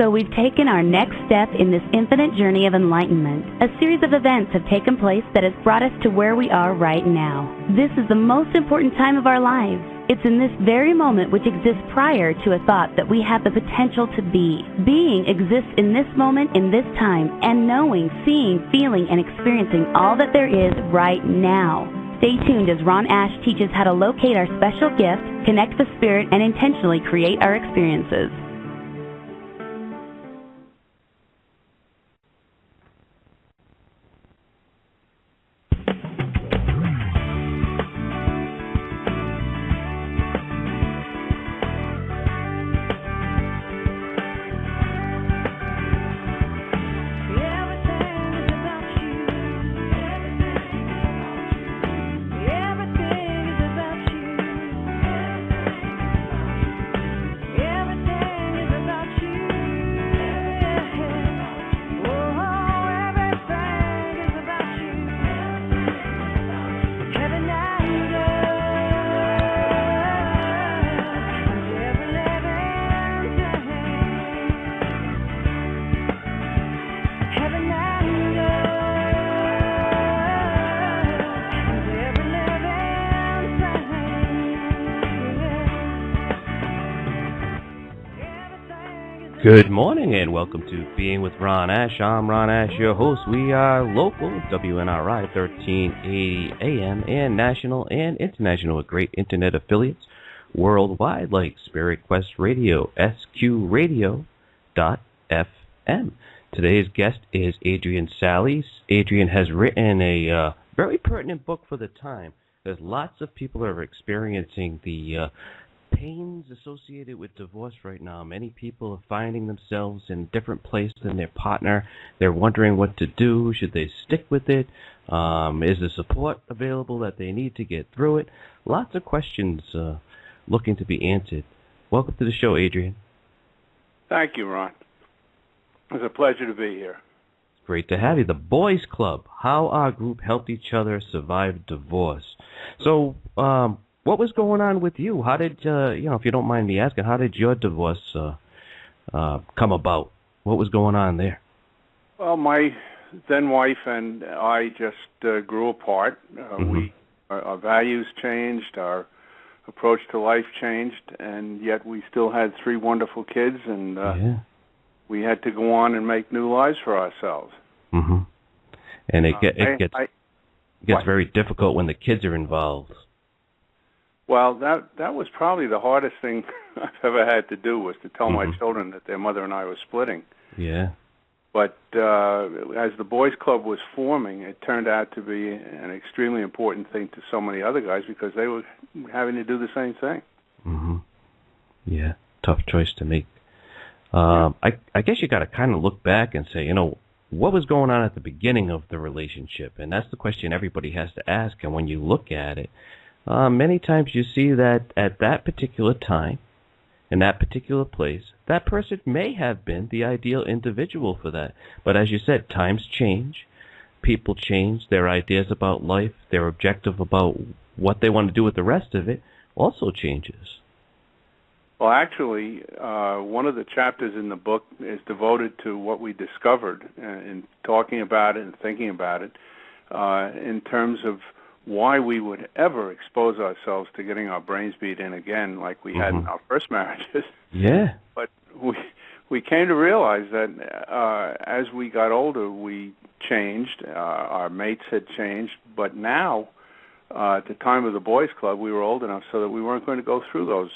So we've taken our next step in this infinite journey of enlightenment. A series of events have taken place that has brought us to where we are right now. This is the most important time of our lives. It's in this very moment which exists prior to a thought that we have the potential to be. Being exists in this moment, in this time, and knowing, seeing, feeling, and experiencing all that there is right now. Stay tuned as Ron Ash teaches how to locate our special gift, connect with spirit, and intentionally create our experiences. Good morning and welcome to Being with Ron Ash. I'm Ron Ash, your host. We are local, WNRI 1380 AM, and national and international with great internet affiliates worldwide like Spirit Quest Radio, SQRadio.fm. Today's guest is Adrian Salee. Adrian has written a very pertinent book for the time. There's lots of people that are experiencing the pains associated with divorce right now. Many people are finding themselves in a different place than their partner. They're wondering what to do. Should they stick with it? Is the support available that they need to get through it? Lots of questions looking to be answered. Welcome to the show, Adrian. Thank you, Ron. It's a pleasure to be here. Great to have you. The Boys Club, how our group helped each other survive divorce. So, what was going on with you? How did, if you don't mind me asking, how did your divorce come about? What was going on there? Well, my then wife and I just grew apart. Our values changed, our approach to life changed, and yet we still had three wonderful kids, and we had to go on and make new lives for ourselves. Mm-hmm. And it gets very difficult when the kids are involved. Well, that was probably the hardest thing I've ever had to do, was to tell my children that their mother and I were splitting. Yeah. But as the Boys Club was forming, it turned out to be an extremely important thing to so many other guys because they were having to do the same thing. Mm-hmm. Yeah, tough choice to make. I guess you got to kind of look back and say, what was going on at the beginning of the relationship? And that's the question everybody has to ask. And when you look at it, many times you see that at that particular time, in that particular place, that person may have been the ideal individual for that. But as you said, times change, people change, their ideas about life, their objective about what they want to do with the rest of it also changes. Well, actually, one of the chapters in the book is devoted to what we discovered in talking about it and thinking about it in terms of why we would ever expose ourselves to getting our brains beat in again like we had in our first marriages. Yeah. But we came to realize that as we got older, we changed. Our mates had changed. But now, at the time of the Boys Club, we were old enough so that we weren't going to go through those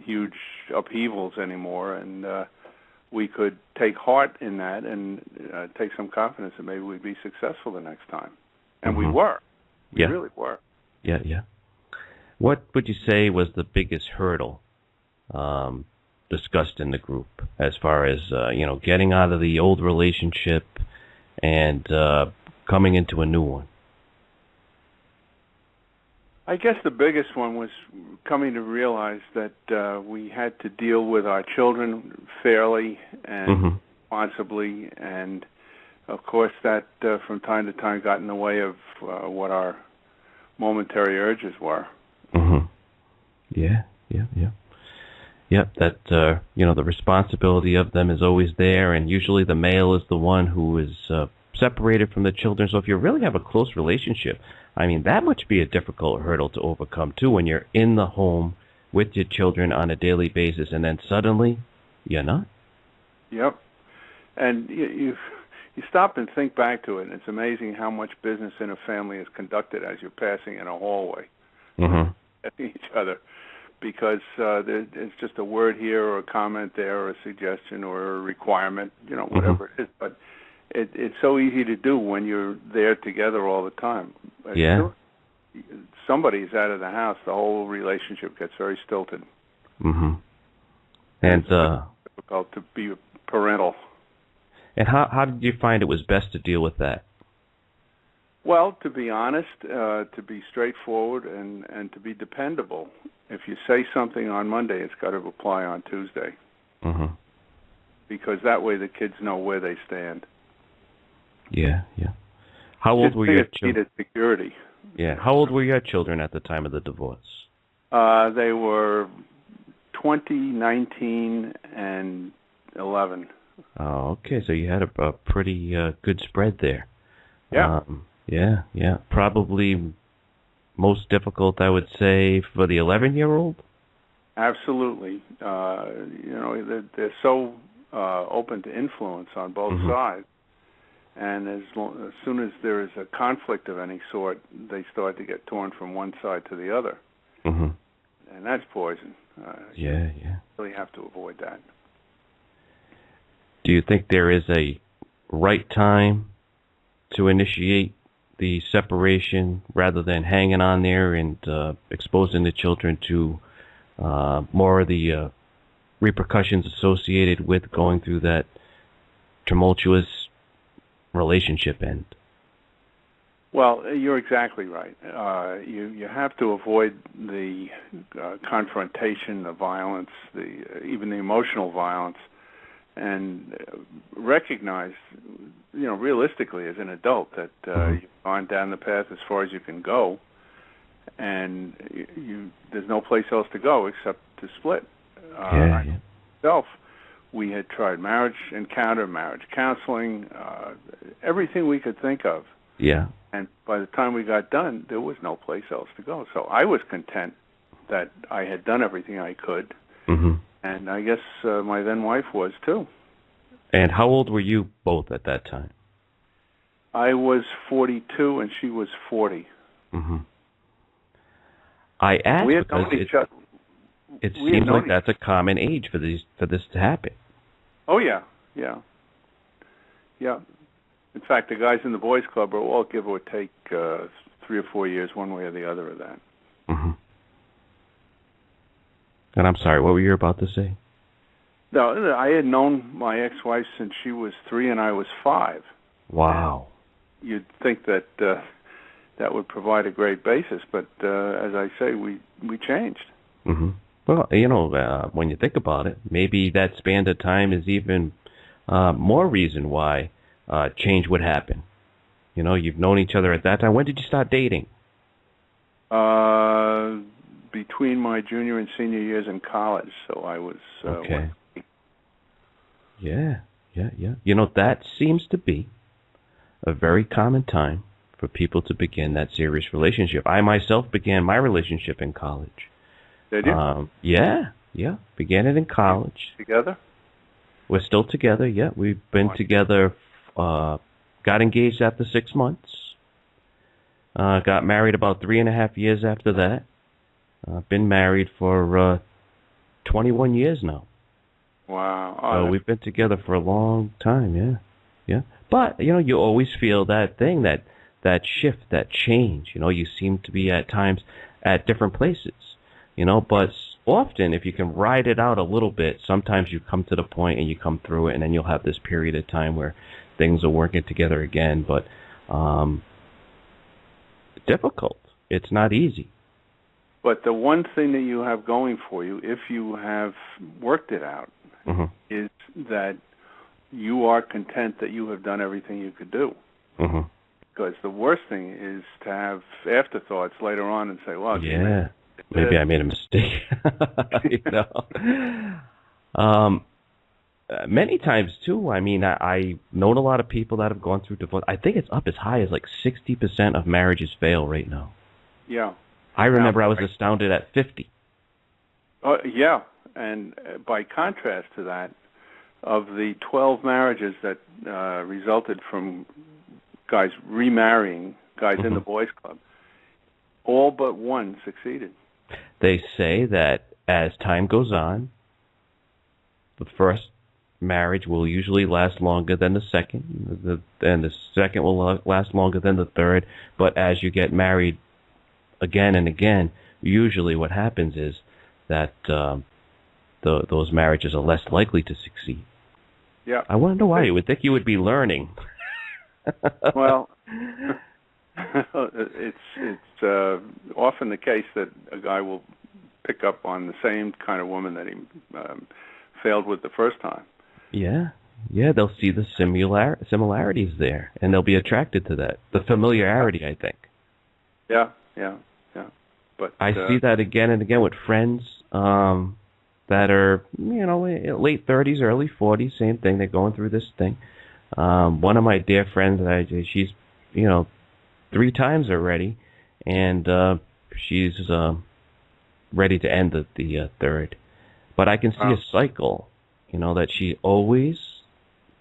huge upheavals anymore. And we could take heart in that and take some confidence that maybe we'd be successful the next time. And we were. We really were. Yeah. What would you say was the biggest hurdle discussed in the group as far as, getting out of the old relationship and coming into a new one? I guess the biggest one was coming to realize that we had to deal with our children fairly and responsibly, and of course that from time to time got in the way of what our momentary urges were. Yeah. Yep, that the responsibility of them is always there, and usually the male is the one who is separated from the children. So if you really have a close relationship, I mean, that must be a difficult hurdle to overcome too when you're in the home with your children on a daily basis, and then suddenly you're not. Yep. And you stop and think back to it, and it's amazing how much business in a family is conducted as you're passing in a hallway at each other, because it's just a word here or a comment there or a suggestion or a requirement, whatever it is. But it's so easy to do when you're there together all the time. Yeah. Somebody's out of the house, the whole relationship gets very stilted. Mm-hmm. And it's difficult to be parental. And how did you find it was best to deal with that? Well, to be honest, to be straightforward, and to be dependable. If you say something on Monday, it's got to apply on Tuesday. Mm-hmm. Because that way the kids know where they stand. Yeah. How old were your children? Security. Yeah. How old were your children at the time of the divorce? They were 20, 19, and 11. Oh, okay. So you had a pretty good spread there. Yeah. Yeah. Probably most difficult, I would say, for the 11-year-old. Absolutely. They're so open to influence on both sides. And as soon as there is a conflict of any sort, they start to get torn from one side to the other. Mm-hmm. And that's poison. You really have to avoid that. Do you think there is a right time to initiate the separation rather than hanging on there and exposing the children to more of the repercussions associated with going through that tumultuous relationship end? Well, you're exactly right. You have to avoid the confrontation, the violence, even the emotional violence, and recognize, realistically as an adult that you've gone down the path as far as you can go, and there's no place else to go except to split. Myself, we had tried marriage encounter, marriage counseling, everything we could think of. Yeah. And by the time we got done, there was no place else to go. So I was content that I had done everything I could. Mm-hmm. And I guess my then wife was too. And how old were you both at that time? I was 42 and she was 40. Mm-hmm. I asked because it seems like that's a common age for this to happen. Oh yeah. In fact, the guys in the boys' club are all give or take 3 or 4 years, one way or the other, of that. Mm-hmm. And I'm sorry, what were you about to say? No, I had known my ex-wife since she was 3 and I was 5. Wow. And you'd think that that would provide a great basis, but as I say, we changed. Mm-hmm. Well, when you think about it, maybe that span of time is even more reason why change would happen. You've known each other at that time. When did you start dating? Between my junior and senior years in college, so I was... okay. Yeah. That seems to be a very common time for people to begin that serious relationship. I myself began my relationship in college. Did you? Yeah. Began it in college. Together? We're still together, yeah. We've been together, got engaged after 6 months. Got married about 3.5 years after that. Been married for 21 years now. Wow. So we've been together for a long time, yeah. But, you always feel that thing, that shift, that change. You seem to be at times at different places, but often if you can ride it out a little bit, sometimes you come to the point and you come through it, and then you'll have this period of time where things are working together again. But difficult. It's not easy. But the one thing that you have going for you, if you have worked it out, is that you are content that you have done everything you could do. Mm-hmm. Because the worst thing is to have afterthoughts later on and say, well, yeah. Maybe I made a mistake. You know. Many times too. I mean, I've known a lot of people that have gone through divorce. I think it's up as high as like 60% of marriages fail right now. Yeah. I remember I was astounded at 50. Yeah, and by contrast to that, of the 12 marriages that resulted from guys remarrying guys in the boys' club, all but one succeeded. They say that as time goes on, the first marriage will usually last longer than the second, and the second will last longer than the third. But as you get married again and again, usually what happens is that those marriages are less likely to succeed. Yeah. I wonder why. You would think you would be learning. Well, it's often the case that a guy will pick up on the same kind of woman that he failed with the first time. Yeah, they'll see the similarities there, and they'll be attracted to that. The familiarity, I think. Yeah. But I see that again and again with friends that are, late 30s, early 40s, same thing. They're going through this thing. One of my dear friends, she's, 3 times already, and she's ready to end the third. But I can see a cycle, that she always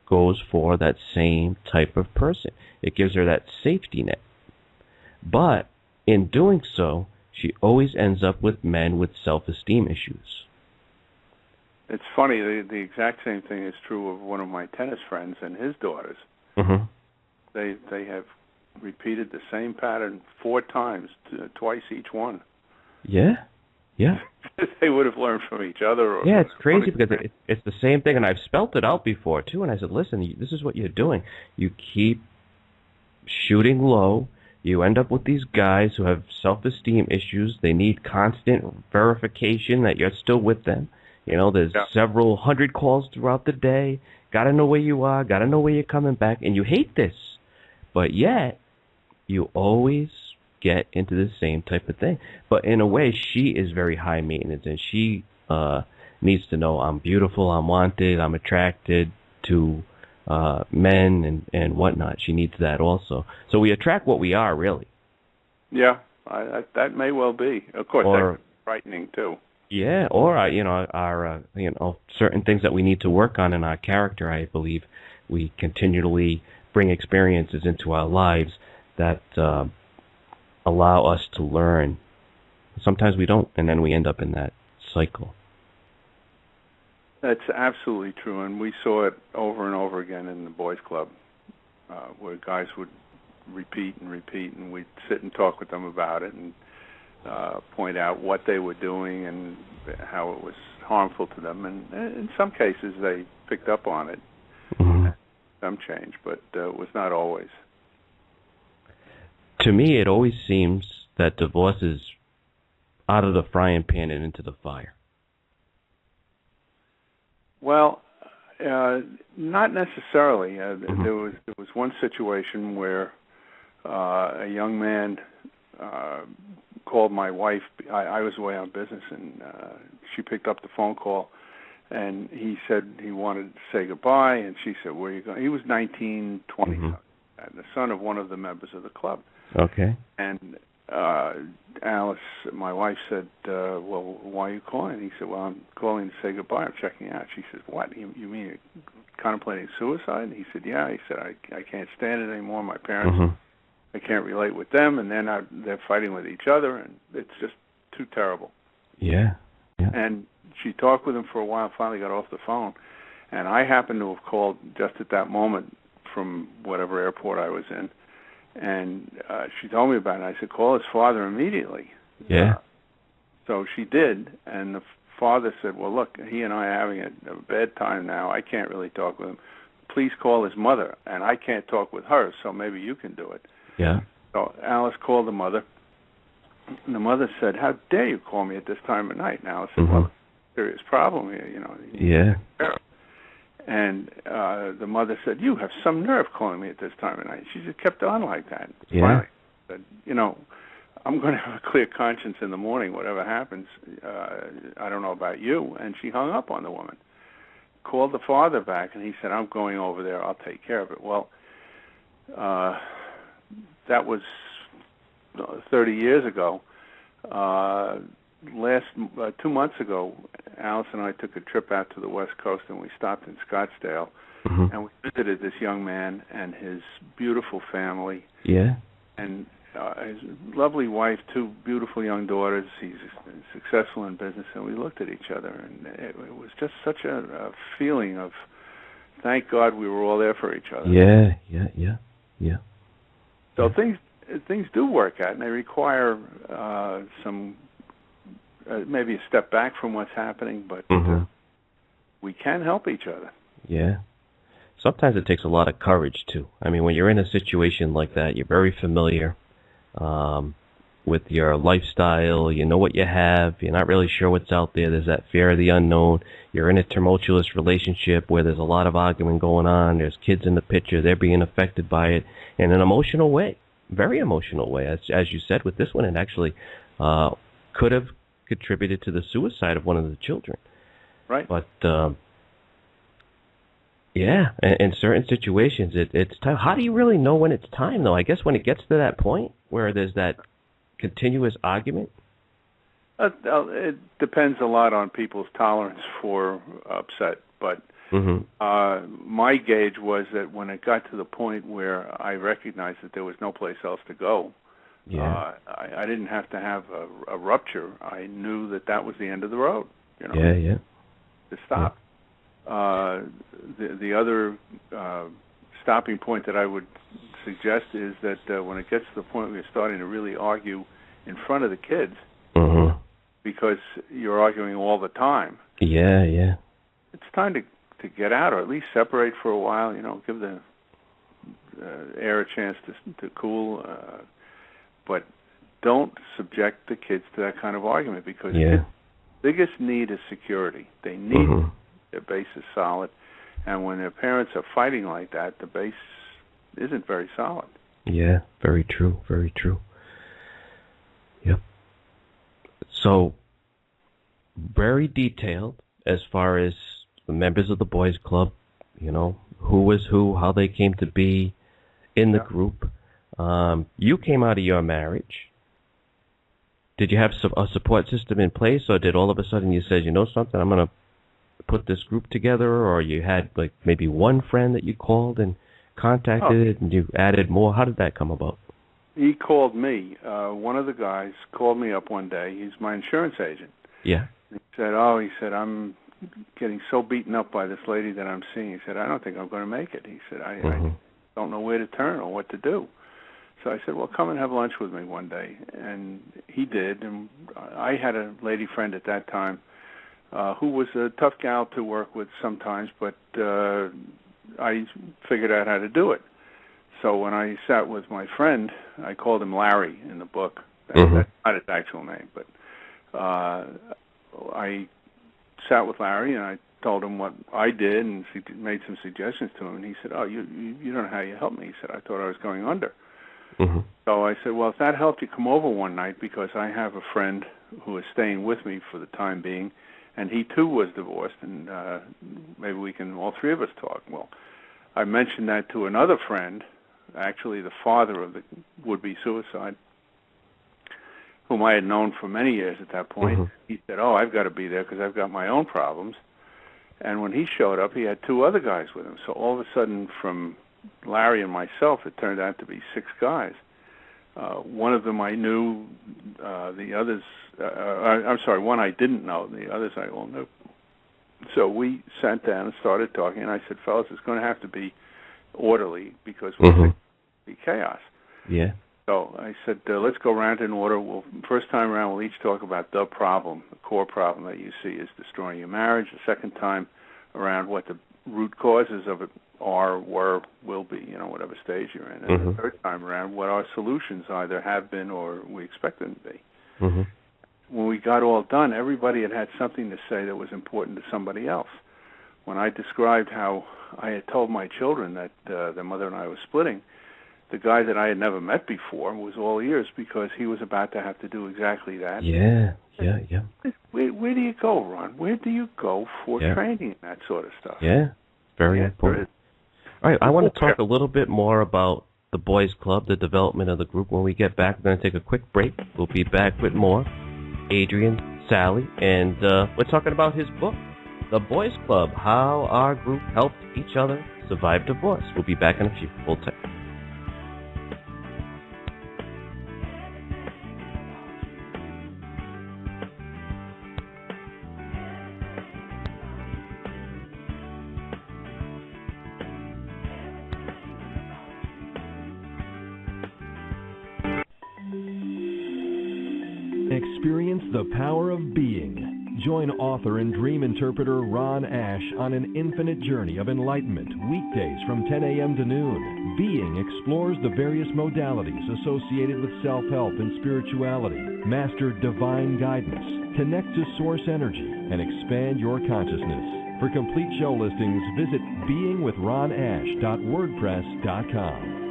goes for that same type of person. It gives her that safety net. But in doing so, she always ends up with men with self-esteem issues. It's funny, the exact same thing is true of one of my tennis friends and his daughters. Mm-hmm. They have repeated the same pattern 4 times, twice each one. Yeah. They would have learned from each other. Yeah, it's crazy because it's the same thing, and I've spelt it out before, too, and I said, listen, this is what you're doing. You keep shooting low. You end up with these guys who have self-esteem issues. They need constant verification that you're still with them. There's several hundred calls throughout the day. Got to know where you are. Got to know where you're coming back. And you hate this. But yet, you always get into the same type of thing. But in a way, she is very high maintenance, and she needs to know I'm beautiful, I'm wanted, I'm attracted to men and whatnot. She needs that also. So we attract what we are, really. Yeah, that may well be. Of course, that's frightening too. Yeah, or our certain things that we need to work on in our character. I believe we continually bring experiences into our lives that allow us to learn. Sometimes we don't, and then we end up in that cycle. That's absolutely true, and we saw it over and over again in the boys' club, where guys would repeat, and we'd sit and talk with them about it and point out what they were doing and how it was harmful to them. And in some cases, they picked up on it, some change, but it was not always. To me, it always seems that divorce is out of the frying pan and into the fire. Well, not necessarily. There was one situation where a young man called my wife. I was away on business, and she picked up the phone call, and he said he wanted to say goodbye, and she said, "Where are you going?" He was 19, 20, and the son of one of the members of the club. Okay. And Alice, my wife, said, well, why are you calling? He said, well, I'm calling to say goodbye. I'm checking out. She said, what? You mean you're contemplating suicide? And he said, yeah. He said, I can't stand it anymore. My parents, I can't relate with them, and they're fighting with each other, and it's just too terrible. Yeah. And she talked with him for a while, finally got off the phone, and I happened to have called just at that moment from whatever airport I was in. And she told me about it. I said, call his father immediately. Yeah. So she did, and the father said, well, look, he and I are having a bad time now. I can't really talk with him. Please call his mother, and I can't talk with her, so maybe you can do it. Yeah. So Alice called the mother, and the mother said, how dare you call me at this time of night? And Alice said, well, serious problem here, Yeah. And the mother said, you have some nerve calling me at this time of night. She just kept on like that. Yeah. Finally said, I'm going to have a clear conscience in the morning, whatever happens. I don't know about you. And she hung up on the woman. Called the father back, and he said, I'm going over there. I'll take care of it. Well, that was 30 years ago. 2 months ago, Alice and I took a trip out to the West Coast, and we stopped in Scottsdale, and we visited this young man and his beautiful family. Yeah. And his lovely wife, 2 beautiful young daughters. He's successful in business, and we looked at each other, and it was just such a feeling of, thank God we were all there for each other. Yeah. So things do work out, and they require some maybe a step back from what's happening, but we can help each other. Yeah. Sometimes it takes a lot of courage, too. I mean, when you're in a situation like that, you're very familiar with your lifestyle. You know what you have. You're not really sure what's out there. There's that fear of the unknown. You're in a tumultuous relationship where there's a lot of arguing going on. There's kids in the picture. They're being affected by it in an emotional way, very emotional way. As you said with this one, it actually could have contributed to the suicide of one of the children. Right. But yeah, in certain situations, it's time. How do you really know when it's time, though? I guess when it gets to that point where there's that continuous argument? It depends a lot on people's tolerance for upset. But my gauge was that when it got to the point where I recognized that there was no place else to go, I didn't have to have a rupture. I knew that was the end of the road. You know, to stop. The other stopping point that I would suggest is that when it gets to the point where you're starting to really argue in front of the kids, because you're arguing all the time. Yeah. It's time to get out, or at least separate for a while. You know, give the air a chance to cool. But don't subject the kids to that kind of argument, because kids' biggest need is security. They need their base is solid, and when their parents are fighting like that, the base isn't very solid. Yeah, very true, very true. Yep. So, very detailed as far as the members of the boys' club, you know, who was who, how they came to be in the group. You came out of your marriage. Did you have a support system in place, or did all of a sudden you said, you know something, I'm going to put this group together, or you had like maybe one friend that you called and contacted and you added more? How did that come about? He called me. One of the guys called me up one day. He's my insurance agent. Yeah. He said, I'm getting so beaten up by this lady that I'm seeing. He said, I don't think I'm going to make it. He said, I don't know where to turn or what to do. So I said, well, come and have lunch with me one day. And he did. And I had a lady friend at that time who was a tough gal to work with sometimes, but I figured out how to do it. So when I sat with my friend, I called him Larry in the book. That's not his actual name, but I sat with Larry and I told him what I did and made some suggestions to him. And he said, oh, you don't know how you helped me. He said, I thought I was going under. So I said, well, if that helped you, come over one night, because I have a friend who is staying with me for the time being, and he too was divorced, and maybe we can all three of us talk. Well, I mentioned that to another friend, actually the father of the would-be suicide, whom I had known for many years at that point. He said, oh, I've got to be there because I've got my own problems. And when he showed up, he had 2 other guys with him. So all of a sudden, from Larry and myself, it turned out to be 6 guys. One of them I knew, the others, I'm sorry, one I didn't know, the others I all knew. So we sat down and started talking, and I said, fellas, it's going to have to be orderly, because we'll be chaos. Yeah. So I said, let's go around in order. First time around, we'll each talk about the problem, the core problem that you see is destroying your marriage. The second time around, what the root causes of it are, were, will be, whatever stage you're in. And the third time around, what our solutions either have been or we expect them to be. When we got all done, everybody had something to say that was important to somebody else. When I described how I had told my children that their mother and I were splitting, the guy that I had never met before was all ears because he was about to have to do exactly that. Yeah. Where do you go, Ron? Where do you go for training and that sort of stuff? Yeah, very important. All right, I want to talk a little bit more about the Boys Club, the development of the group. When we get back, we're going to take a quick break. We'll be back with more. Adrian, Salee, and we're talking about his book, The Boys Club, How Our Group Helped Each Other Survive Divorce. We'll be back in a few. Hold tight. Experience the power of being. Join author and dream interpreter Ron Ash on an infinite journey of enlightenment, weekdays from 10 a.m. to noon. Being explores the various modalities associated with self-help and spirituality. Master divine guidance. Connect to source energy and expand your consciousness. For complete show listings, visit beingwithronash.wordpress.com.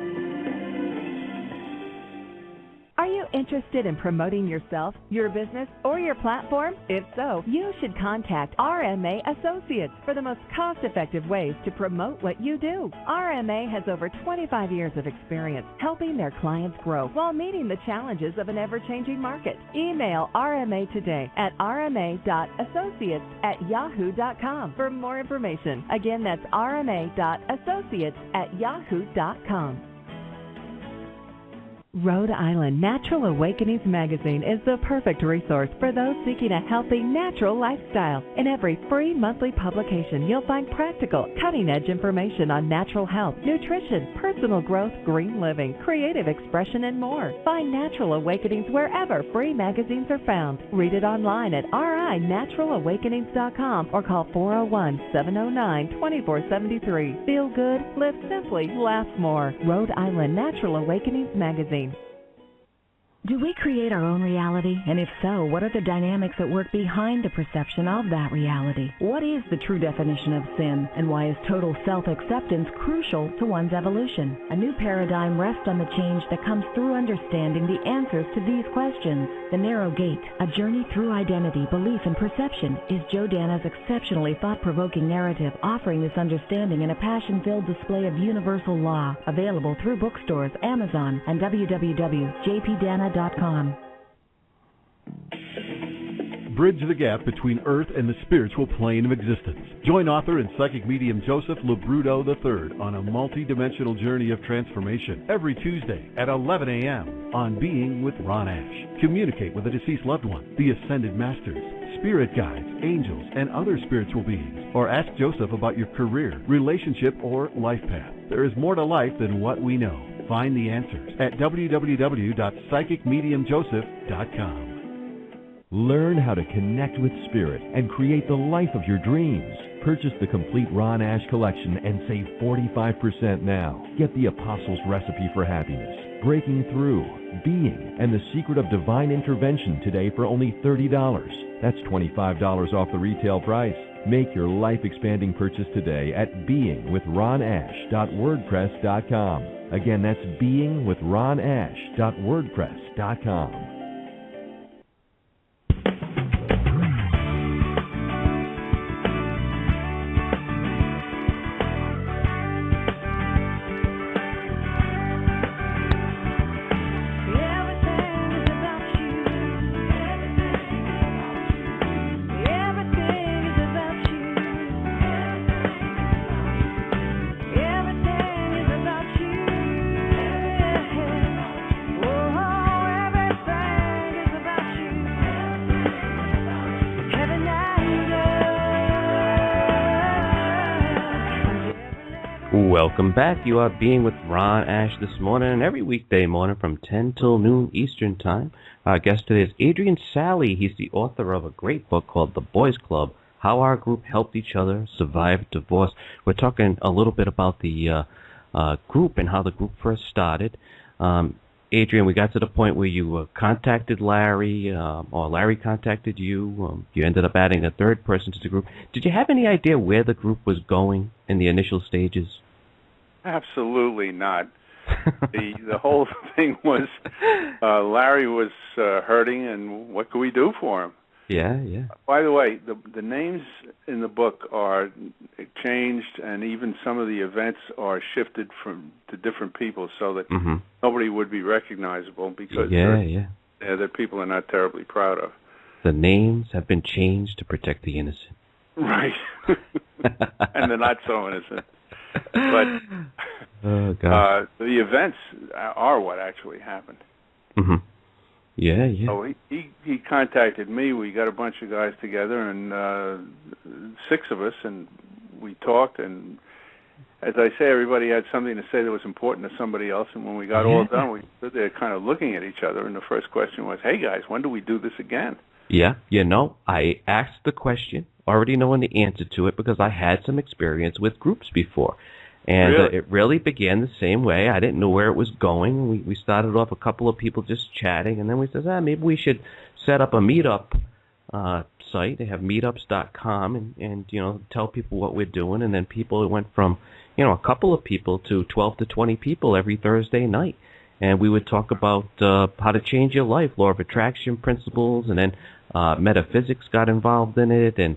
Are you interested in promoting yourself, your business, or your platform? If so, you should contact RMA Associates for the most cost-effective ways to promote what you do. RMA has over 25 years of experience helping their clients grow while meeting the challenges of an ever-changing market. Email RMA today at rma.associates@yahoo.com for more information. Again, that's rma.associates@yahoo.com. Rhode Island Natural Awakenings magazine is the perfect resource for those seeking a healthy, natural lifestyle. In every free monthly publication, you'll find practical, cutting-edge information on natural health, nutrition, personal growth, green living, creative expression, and more. Find Natural Awakenings wherever free magazines are found. Read it online at rinaturalawakenings.com or call 401-709-2473. Feel good, live simply, laugh more. Rhode Island Natural Awakenings magazine. Do we create our own reality? And if so, what are the dynamics that work behind the perception of that reality? What is the true definition of sin? And why is total self-acceptance crucial to one's evolution? A new paradigm rests on the change that comes through understanding the answers to these questions. The Narrow Gate, a journey through identity, belief, and perception, is Joe Dana's exceptionally thought-provoking narrative, offering this understanding in a passion-filled display of universal law, available through bookstores, Amazon, and www.jpdana.com. Bridge the gap between Earth and the spiritual plane of existence. Join author and psychic medium Joseph Labruto III on a multi-dimensional journey of transformation every Tuesday at 11 a.m. on Being with Ron Ash. Communicate with a deceased loved one, the Ascended Masters, spirit guides, angels, and other spiritual beings, or ask Joseph about your career, relationship, or life path. There is more to life than what we know. Find the answers at www.psychicmediumjoseph.com. Learn how to connect with spirit and create the life of your dreams. Purchase the complete Ron Ash collection and save 45% now. Get the Apostles' Recipe for Happiness, Breaking Through, Being, and the Secret of Divine Intervention today for only $30. That's $25 off the retail price. Make your life-expanding purchase today at beingwithronash.wordpress.com. Again, that's beingwithronash.wordpress.com. Welcome back. You are Being with Ron Ash this morning, and every weekday morning from 10 till noon Eastern Time. Our guest today is Adrian Salee. He's the author of a great book called The Boys Club, How Our Group Helped Each Other Survive Divorce. We're talking a little bit about the group and how the group first started. Adrian, we got to the point where you contacted Larry, or Larry contacted you. You ended up adding a third person to the group. Did you have any idea where the group was going in the initial stages? Absolutely not. The whole thing was Larry was hurting, and what could we do for him? Yeah, yeah. By the way, the names in the book are changed, and even some of the events are shifted to different people so that nobody would be recognizable because they're people are not terribly proud of. The names have been changed to protect the innocent. Right. And the not so innocent. But the events are what actually happened. Mm-hmm. Yeah, yeah. So he contacted me. We got a bunch of guys together, and 6 of us, and we talked. And as I say, everybody had something to say that was important to somebody else. And when we got all done, we stood there kind of looking at each other. And the first question was, "Hey guys, when do we do this again?" Yeah, I asked the question, already knowing the answer to it because I had some experience with groups before. And it really began the same way. I didn't know where it was going. We started off a couple of people just chatting, and then we said, maybe we should set up a meetup site. They have meetups.com and tell people what we're doing. And then it went from, a couple of people to 12 to 20 people every Thursday night. And we would talk about how to change your life, law of attraction principles, and then metaphysics got involved in it. And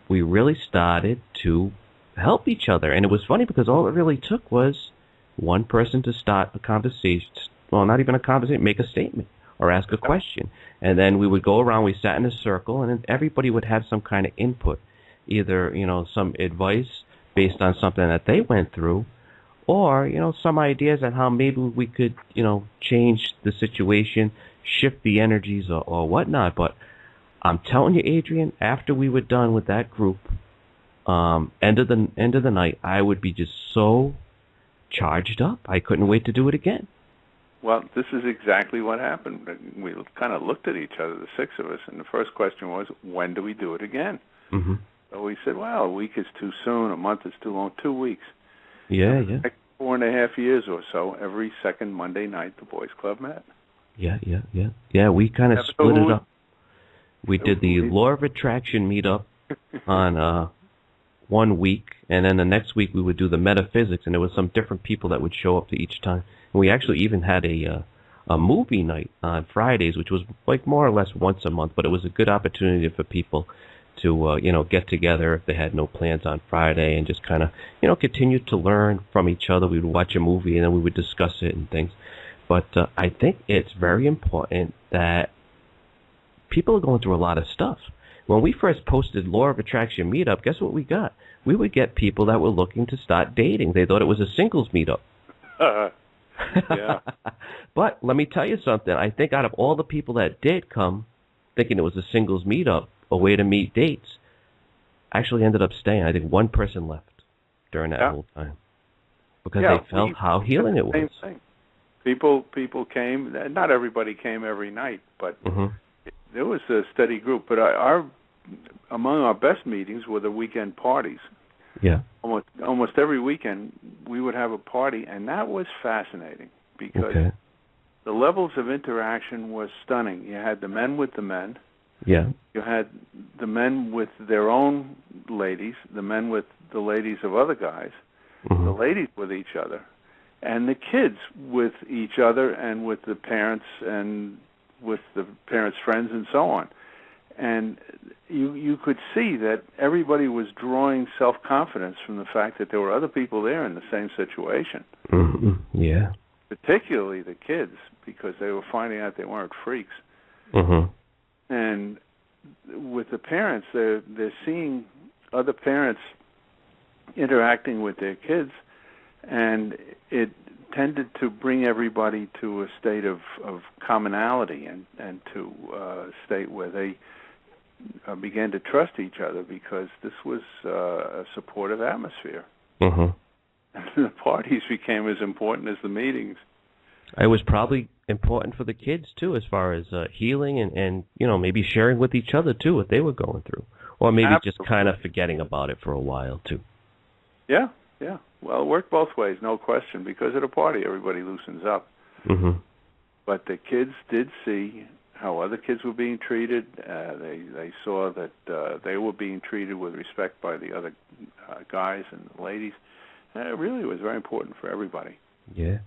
we really started to help each other. And it was funny because all it really took was one person to start a conversation. Well, not even a conversation, make a statement or ask a question. And then we would go around, we sat in a circle, and then everybody would have some kind of input, either, some advice based on something that they went through, or, some ideas on how maybe we could, change the situation, shift the energies or whatnot. But I'm telling you, Adrian, after we were done with that group, end of the night, I would be just so charged up. I couldn't wait to do it again. Well, this is exactly what happened. We kind of looked at each other, the 6 of us, and the first question was, when do we do it again? Mm-hmm. So we said, well, a week is too soon, a month is too long, 2 weeks. Yeah. 4.5 years or so, every second Monday night, the Boys Club met. Yeah, we kind of split it up. We did the Law of Attraction meetup on 1 week, and then the next week we would do the metaphysics, and there was some different people that would show up to each time. And we actually even had a movie night on Fridays, which was like more or less once a month, but it was a good opportunity for people to get together if they had no plans on Friday and just kind of continue to learn from each other. We would watch a movie and then we would discuss it and things. But I think it's very important that people are going through a lot of stuff. When we first posted Law of Attraction meetup, guess what we got? We would get people that were looking to start dating. They thought it was a singles meetup. Yeah. But let me tell you something. I think out of all the people that did come thinking it was a singles meetup, a way to meet dates, actually ended up staying. I think one person left during that whole time because they felt how healing it was. Same thing. People came. Not everybody came every night, but there was a steady group. But among our best meetings were the weekend parties. Yeah. Almost every weekend we would have a party, and that was fascinating because the levels of interaction was stunning. You had the men with the men. Yeah. You had the men with their own ladies, the men with the ladies of other guys, the ladies with each other, and the kids with each other and with the parents and with the parents' friends and so on. And you could see that everybody was drawing self-confidence from the fact that there were other people there in the same situation. Yeah. Particularly the kids, because they were finding out they weren't freaks. And with the parents, they're seeing other parents interacting with their kids, and it tended to bring everybody to a state of commonality and to a state where they began to trust each other because this was a supportive atmosphere. And the parties became as important as the meetings. It was probably important for the kids, too, as far as healing and maybe sharing with each other, too, what they were going through. Or maybe just kind of forgetting about it for a while, too. Yeah. Well, it worked both ways, no question. Because at a party, everybody loosens up. But the kids did see how other kids were being treated. They saw that they were being treated with respect by the other guys and the ladies. And it really was very important for everybody. Yeah.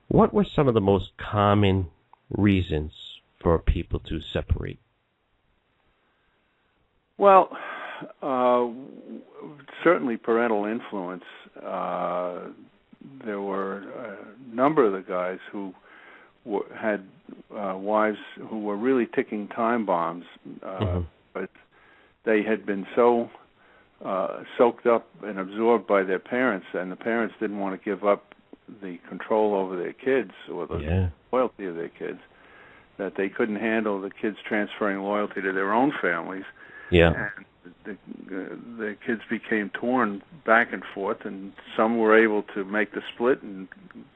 What were some of the most common reasons for people to separate? Well, certainly parental influence. There were a number of the guys who had wives who were really ticking time bombs, but they had been so soaked up and absorbed by their parents, and the parents didn't want to give up the control over their kids or the loyalty of their kids, that they couldn't handle the kids transferring loyalty to their own families. Yeah. And the kids became torn back and forth, and some were able to make the split and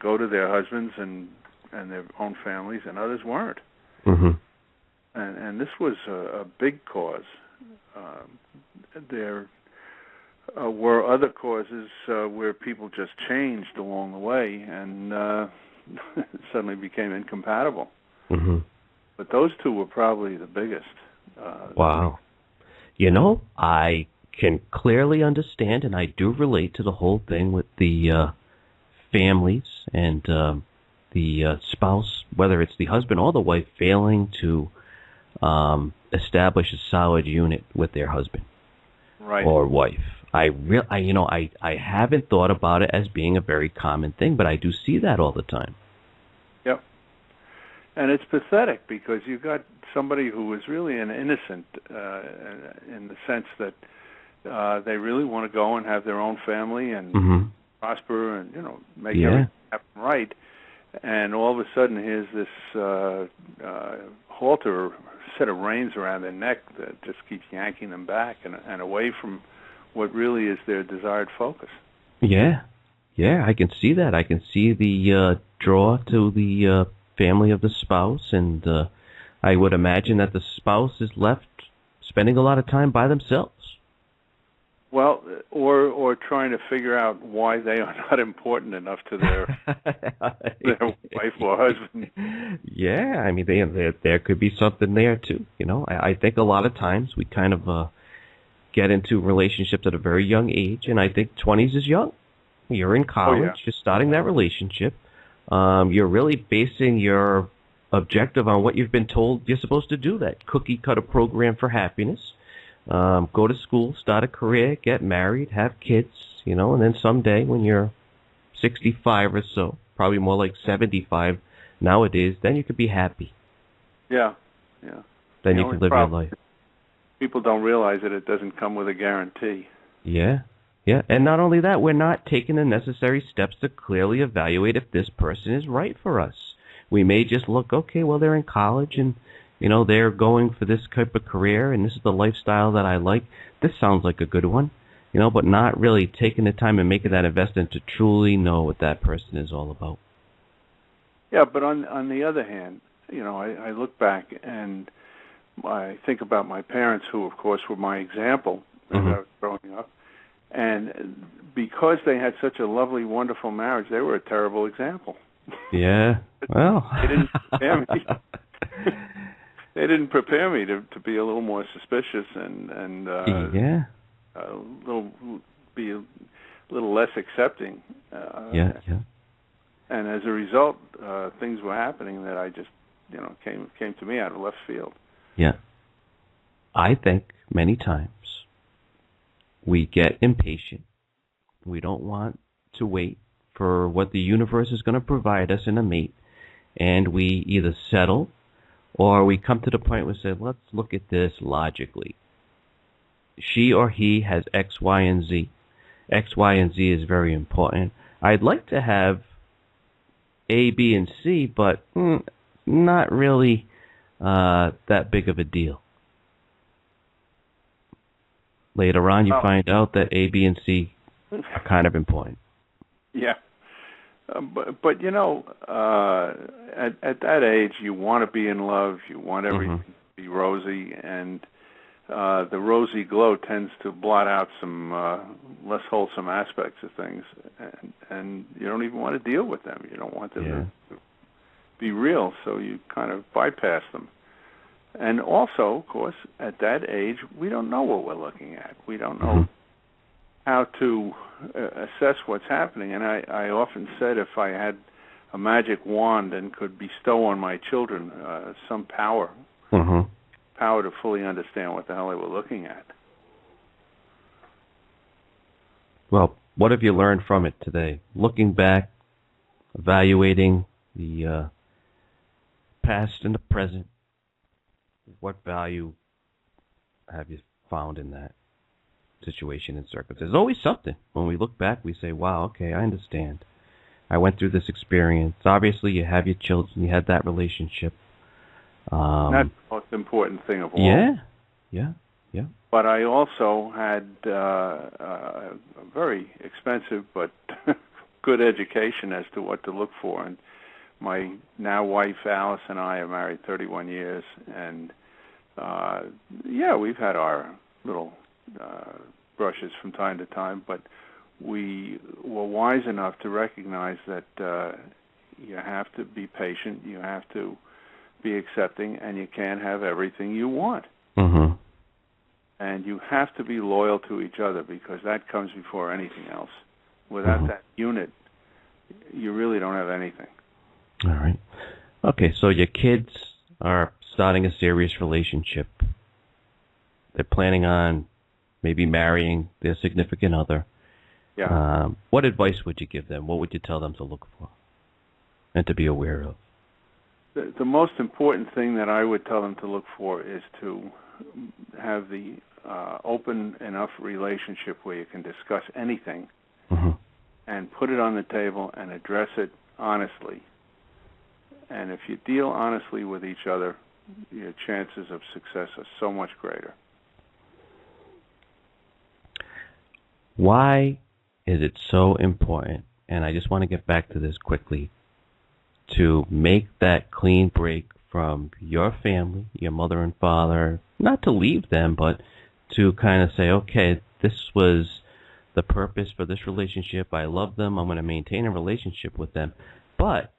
go to their husbands and their own families, and others weren't. Mm-hmm. And this was a big cause. There were other causes where people just changed along the way and suddenly became incompatible. Mm-hmm. But those two were probably the biggest. Wow. You know, I can clearly understand, and I do relate to the whole thing with the families and the spouse, whether it's the husband or the wife, failing to establish a solid unit with their husband or wife. I haven't thought about it as being a very common thing, but I do see that all the time. Yep. And it's pathetic because you've got somebody who is really an innocent in the sense that they really want to go and have their own family and prosper and, make everything happen right. And all of a sudden here's this halter, set of reins around their neck that just keeps yanking them back and away from what really is their desired focus. Yeah, I can see that. I can see the draw to the family of the spouse, and I would imagine that the spouse is left spending a lot of time by themselves. Well, or trying to figure out why they are not important enough to their wife or husband. Yeah, I mean, there could be something there too. I think a lot of times we kind of get into relationships at a very young age, and I think 20s is young. You're in college, you're starting that relationship. You're really basing your objective on what you've been told you're supposed to do, that cookie-cutter program for happiness. Go to school, start a career, get married, have kids, and then someday when you're 65 or so, probably more like 75 nowadays, then you could be happy. Yeah. Then you can live your life. People don't realize that it doesn't come with a guarantee. Yeah. And not only that, we're not taking the necessary steps to clearly evaluate if this person is right for us. We may just look, okay, well, they're in college and, they're going for this type of career and this is the lifestyle that I like. This sounds like a good one, but not really taking the time and making that investment to truly know what that person is all about. Yeah, but on the other hand, I look back and I think about my parents, who, of course, were my example as I was growing up. And because they had such a lovely, wonderful marriage, they were a terrible example. Yeah, well. They didn't prepare me. They didn't prepare me to be a little more suspicious and be a little less accepting. Yeah. And as a result, things were happening that I just, came to me out of left field. Yeah. I think many times we get impatient. We don't want to wait for what the universe is going to provide us in a mate, and we either settle or we come to the point where we say, let's look at this logically. She or he has X, Y, and Z. X, Y, and Z is very important. I'd like to have A, B, and C, but not really that big of a deal. Later on, you find out that A, B, and C are kind of important. Yeah. But at that age, you want to be in love. You want everything to be rosy, and the rosy glow tends to blot out some less wholesome aspects of things, and you don't even want to deal with them. You don't want them to be real, so you kind of bypass them. And also, of course, at that age, we don't know what we're looking at. We don't know how to assess what's happening. And I often said if I had a magic wand and could bestow on my children some power, power to fully understand what the hell they were looking at. Well, what have you learned from it today? Looking back, evaluating the past and the present, what value have you found in that situation and circumstance? There's always something. When we look back, we say, wow, okay, I understand. I went through this experience. Obviously, you have your children. You had that relationship. That's the most important thing of all. Yeah. But I also had a very expensive but good education as to what to look for. And my now wife, Alice, and I are married 31 years. And, we've had our little brushes from time to time, but we were wise enough to recognize that you have to be patient, you have to be accepting, and you can't have everything you want. And you have to be loyal to each other, because that comes before anything else. Without that unit, you really don't have anything. All right. Okay, so your kids are starting a serious relationship. They're planning on maybe marrying their significant other. Yeah. What advice would you give them? What would you tell them to look for and to be aware of? The most important thing that I would tell them to look for is to have the open enough relationship where you can discuss anything and put it on the table and address it honestly. And if you deal honestly with each other, your chances of success are so much greater. Why is it so important, and I just want to get back to this quickly, to make that clean break from your family, your mother and father, not to leave them, but to kind of say, okay, this was the purpose for this relationship. I love them. I'm going to maintain a relationship with them. But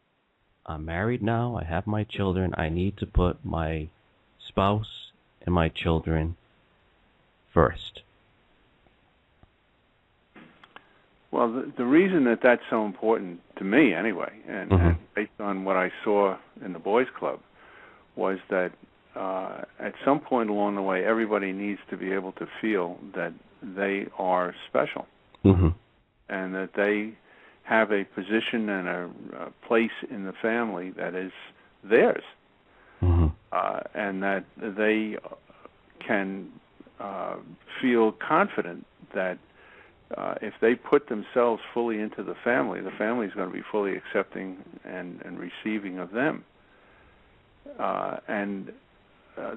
I'm married now. I have my children. I need to put my spouse and my children first. Well, the reason that that's so important to me, anyway, and based on what I saw in the Boys Club, was that at some point along the way, everybody needs to be able to feel that they are special, and that they have a position and a place in the family that is theirs, and that they can feel confident that if they put themselves fully into the family is going to be fully accepting and receiving of them. And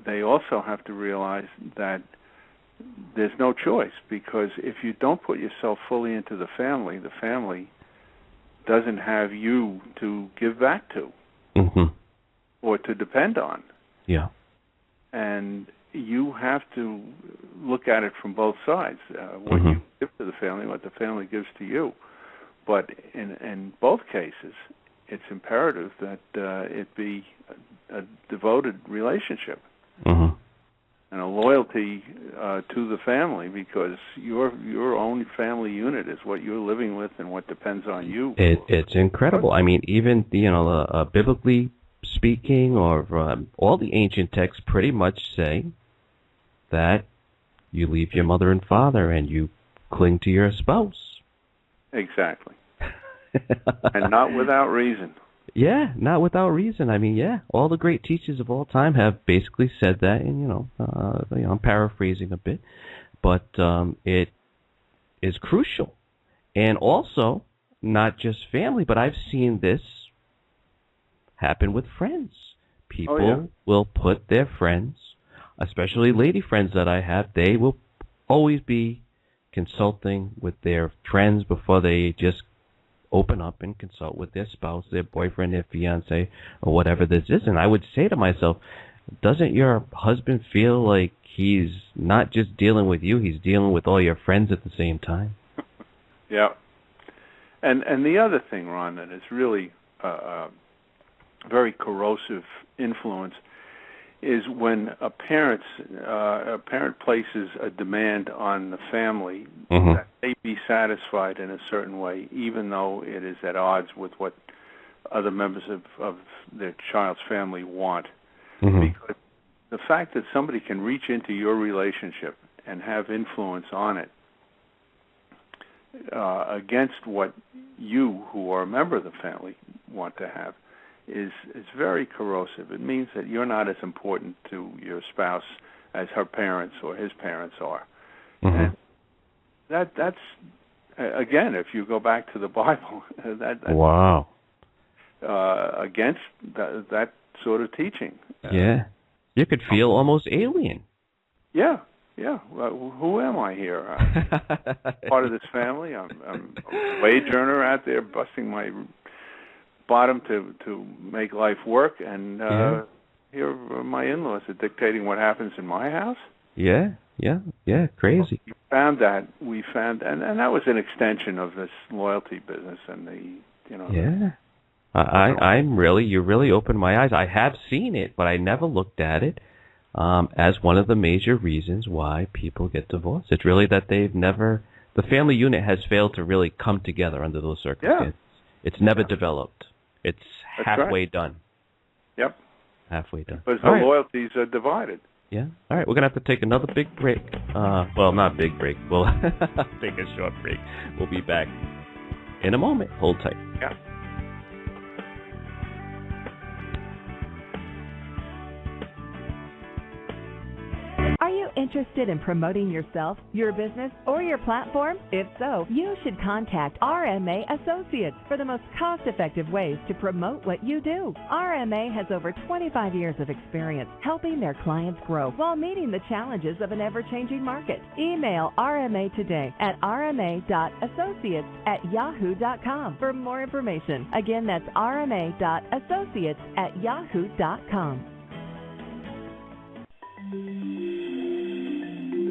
they also have to realize that there's no choice, because if you don't put yourself fully into the family doesn't have you to give back to or to depend on. Yeah. And you have to look at it from both sides, what you give to the family, what the family gives to you. But in both cases, it's imperative that it be a devoted relationship and a loyalty to the family, because your own family unit is what you're living with and what depends on you. It's incredible. I mean, even biblically speaking, or all the ancient texts pretty much say that you leave your mother and father and you cling to your spouse. Exactly. And not without reason. Yeah, not without reason. I mean, all the great teachers of all time have basically said that, and I'm paraphrasing a bit, but it is crucial. And also, not just family, but I've seen this happen with friends. People will put their friends, especially lady friends that I have, they will always be consulting with their friends before they just open up and consult with their spouse, their boyfriend, their fiance, or whatever this is. And I would say to myself, doesn't your husband feel like he's not just dealing with you, he's dealing with all your friends at the same time? Yeah. And the other thing, Ron, that is really a very corrosive influence is when a parent places a demand on the family that they be satisfied in a certain way, even though it is at odds with what other members of their child's family want. Because the fact that somebody can reach into your relationship and have influence on it against what you, who are a member of the family, want to have is very corrosive. It means that you're not as important to your spouse as her parents or his parents are. And that's again, if you go back to the Bible, that's wow, against that sort of teaching. Yeah, you could feel almost alien. Yeah. Well, who am I here? I'm part of this family. I'm a wage earner out there busting my bottom to make life work, and here are my in-laws are dictating what happens in my house. Yeah, crazy. We found, and that was an extension of this loyalty business and the. You really opened my eyes. I have seen it, but I never looked at it as one of the major reasons why people get divorced. It's really that the family unit has failed to really come together under those circumstances. Yeah. It's never developed. It's halfway done. Yep. Halfway done. Because the loyalties are divided. Yeah. All right, we're going to have to take another big break. Well, not big break. We'll take a short break. We'll be back in a moment. Hold tight. Yeah. Are you interested in promoting yourself, your business, or your platform? If so, you should contact RMA Associates for the most cost-effective ways to promote what you do. RMA has over 25 years of experience helping their clients grow while meeting the challenges of an ever-changing market. Email RMA today at rma.associates@yahoo.com for more information. Again, that's rma.associates@yahoo.com.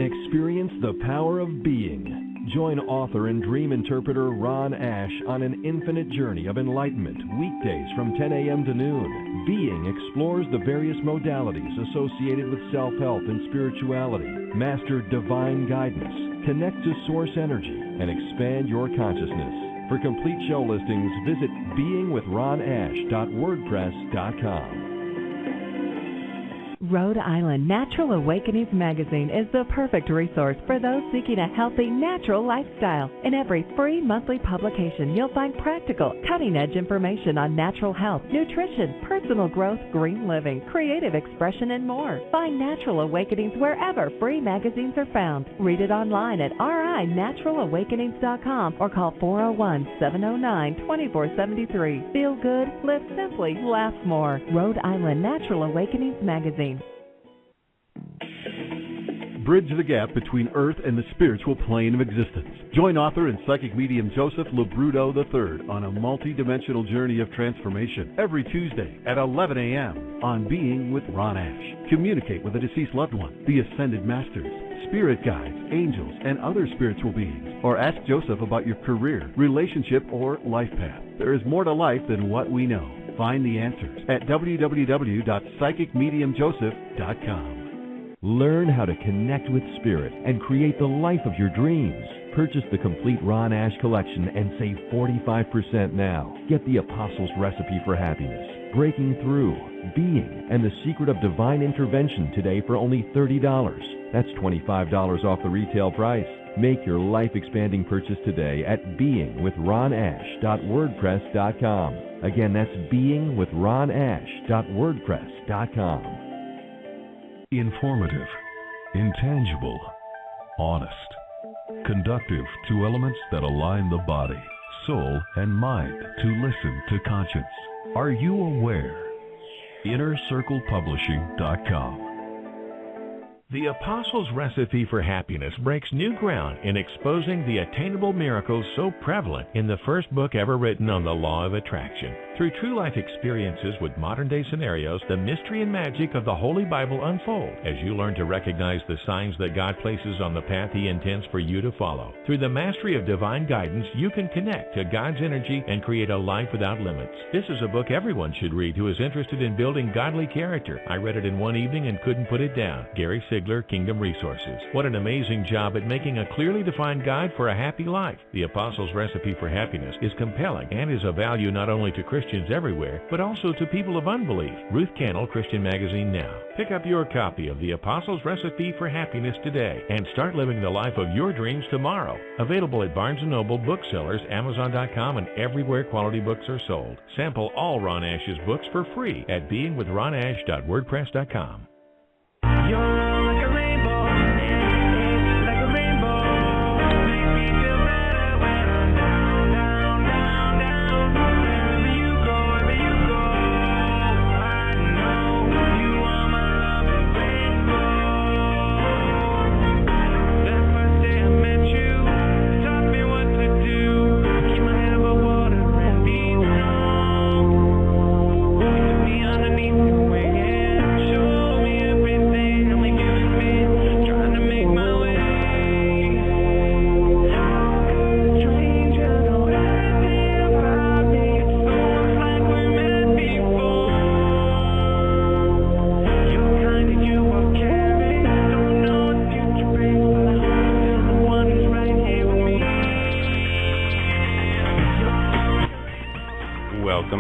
Experience the power of being. Join author and dream interpreter Ron Ash on an infinite journey of enlightenment, weekdays from 10 a.m. to noon. Being explores the various modalities associated with self-help and spirituality. Master divine guidance, connect to source energy, and expand your consciousness. For complete show listings, visit beingwithronash.wordpress.com. Rhode Island Natural Awakenings magazine is the perfect resource for those seeking a healthy, natural lifestyle. In every free monthly publication, you'll find practical, cutting-edge information on natural health, nutrition, personal growth, green living, creative expression, and more. Find Natural Awakenings wherever free magazines are found. Read it online at rinaturalawakenings.com or call 401-709-2473. Feel good, live simply, laugh more. Rhode Island Natural Awakenings magazine. Bridge the gap between Earth and the spiritual plane of existence. Join author and psychic medium Joseph LeBrudo III on a multi-dimensional journey of transformation every Tuesday at 11 a.m. on Being with Ron Ash. Communicate with a deceased loved one, the Ascended Masters, spirit guides, angels, and other spiritual beings. Or ask Joseph about your career, relationship, or life path. There is more to life than what we know. Find the answers at www.psychicmediumjoseph.com. Learn how to connect with spirit and create the life of your dreams. Purchase the complete Ron Ash collection and save 45% now. Get the Apostles' Recipe for Happiness, Breaking Through, Being, and The Secret of Divine Intervention today for only $30. That's $25 off the retail price. Make your life-expanding purchase today at beingwithronash.wordpress.com. Again, that's beingwithronash.wordpress.com. Informative, intangible, honest, conductive to elements that align the body, soul, and mind to listen to conscience. Are you aware? InnerCirclePublishing.com. The Apostles' Recipe for Happiness breaks new ground in exposing the attainable miracles so prevalent in the first book ever written on the law of attraction. Through true life experiences with modern-day scenarios, the mystery and magic of the Holy Bible unfold as you learn to recognize the signs that God places on the path He intends for you to follow. Through the mastery of divine guidance, you can connect to God's energy and create a life without limits. This is a book everyone should read who is interested in building godly character. I read it in one evening and couldn't put it down. Gary Sigler, Kingdom Resources. What an amazing job at making a clearly defined guide for a happy life. The Apostles' Recipe for Happiness is compelling and is of value not only to Christians everywhere, but also to people of unbelief. Ruth Cannell, Christian Magazine Now. Pick up your copy of The Apostles' Recipe for Happiness today and start living the life of your dreams tomorrow. Available at Barnes & Noble, Booksellers, Amazon.com, and everywhere quality books are sold. Sample all Ron Ash's books for free at beingwithronash.wordpress.com.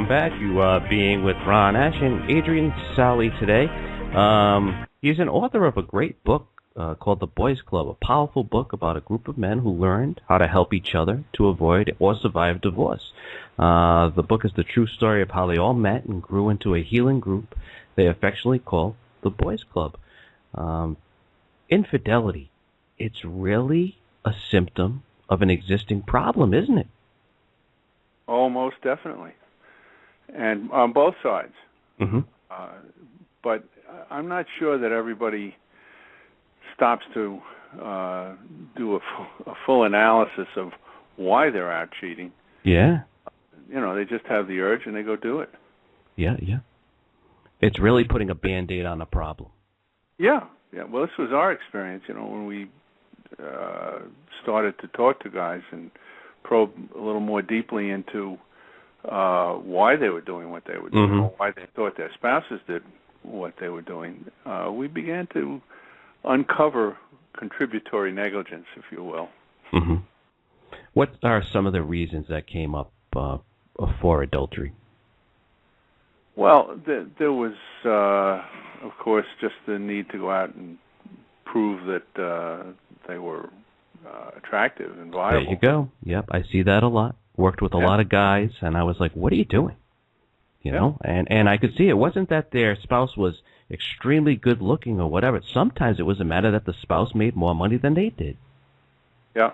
Back. You are being with Ron Ash and Adrian Salee today. He's an author of a great book called The Boys Club, a powerful book about a group of men who learned how to help each other to avoid or survive divorce. The book is the true story of how they all met and grew into a healing group they affectionately call The Boys Club. Infidelity, it's really a symptom of an existing problem, isn't it? Oh, most definitely. And on both sides. Mm-hmm. But I'm not sure that everybody stops to do a full analysis of why they're out cheating. Yeah. They just have the urge and they go do it. Yeah. It's really putting a Band-Aid on a problem. Yeah. Well, this was our experience, when we started to talk to guys and probe a little more deeply into why they were doing what they were doing, mm-hmm. or why they thought their spouses did what they were doing. We began to uncover contributory negligence, if you will. Mm-hmm. What are some of the reasons that came up for adultery? Well, there was, of course, just the need to go out and prove that they were attractive and viable. There you go. Yep, I see that a lot. Worked with a lot of guys, and I was like, what are you doing? You know? And I could see it wasn't that their spouse was extremely good looking or whatever. Sometimes it was a matter that the spouse made more money than they did. Yeah.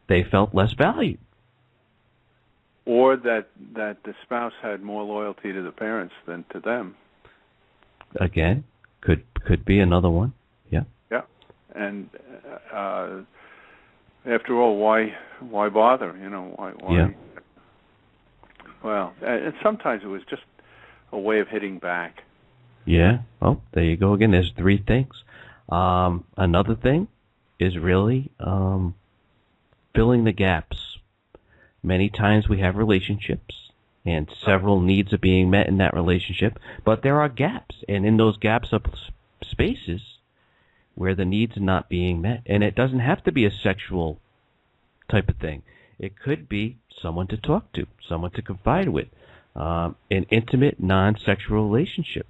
They felt less valued. Or that the spouse had more loyalty to the parents than to them. Again, could be another one. Yeah. Yeah. And after all, why bother? Why? Yeah. Well, and sometimes it was just a way of hitting back. Yeah. Oh, there you go again. There's three things. Another thing is really filling the gaps. Many times we have relationships, and several needs are being met in that relationship, but there are gaps, and in those gaps are spaces where the needs are not being met. And it doesn't have to be a sexual type of thing. It could be someone to talk to, someone to confide with, an intimate, non-sexual relationship,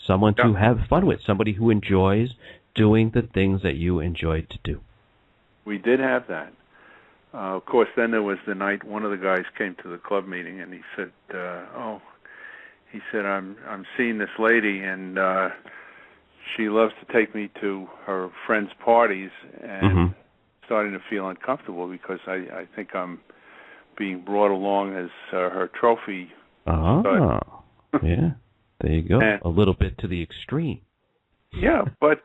someone to have fun with, somebody who enjoys doing the things that you enjoy to do. We did have that. Of course, then there was the night one of the guys came to the club meeting, and he said, I'm seeing this lady, and she loves to take me to her friends' parties, and starting to feel uncomfortable because I think I'm being brought along as her trophy. Oh, yeah. There you go. And a little bit to the extreme. Yeah, but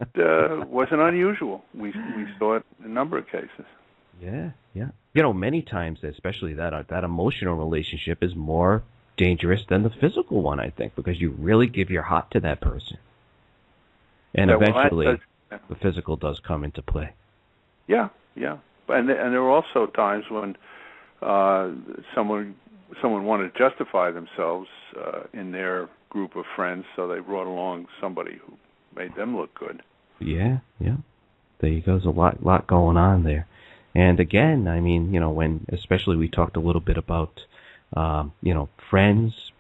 wasn't unusual. We saw it in a number of cases. Yeah. Many times, especially that emotional relationship is more dangerous than the physical one, I think, because you really give your heart to that person. And Yeah, eventually, the physical does come into play. Yeah, yeah. And there are also times when someone wanted to justify themselves in their group of friends, so they brought along somebody who made them look good. Yeah, yeah. There goes a lot going on there. And again, I mean, when especially we talked a little bit about, friends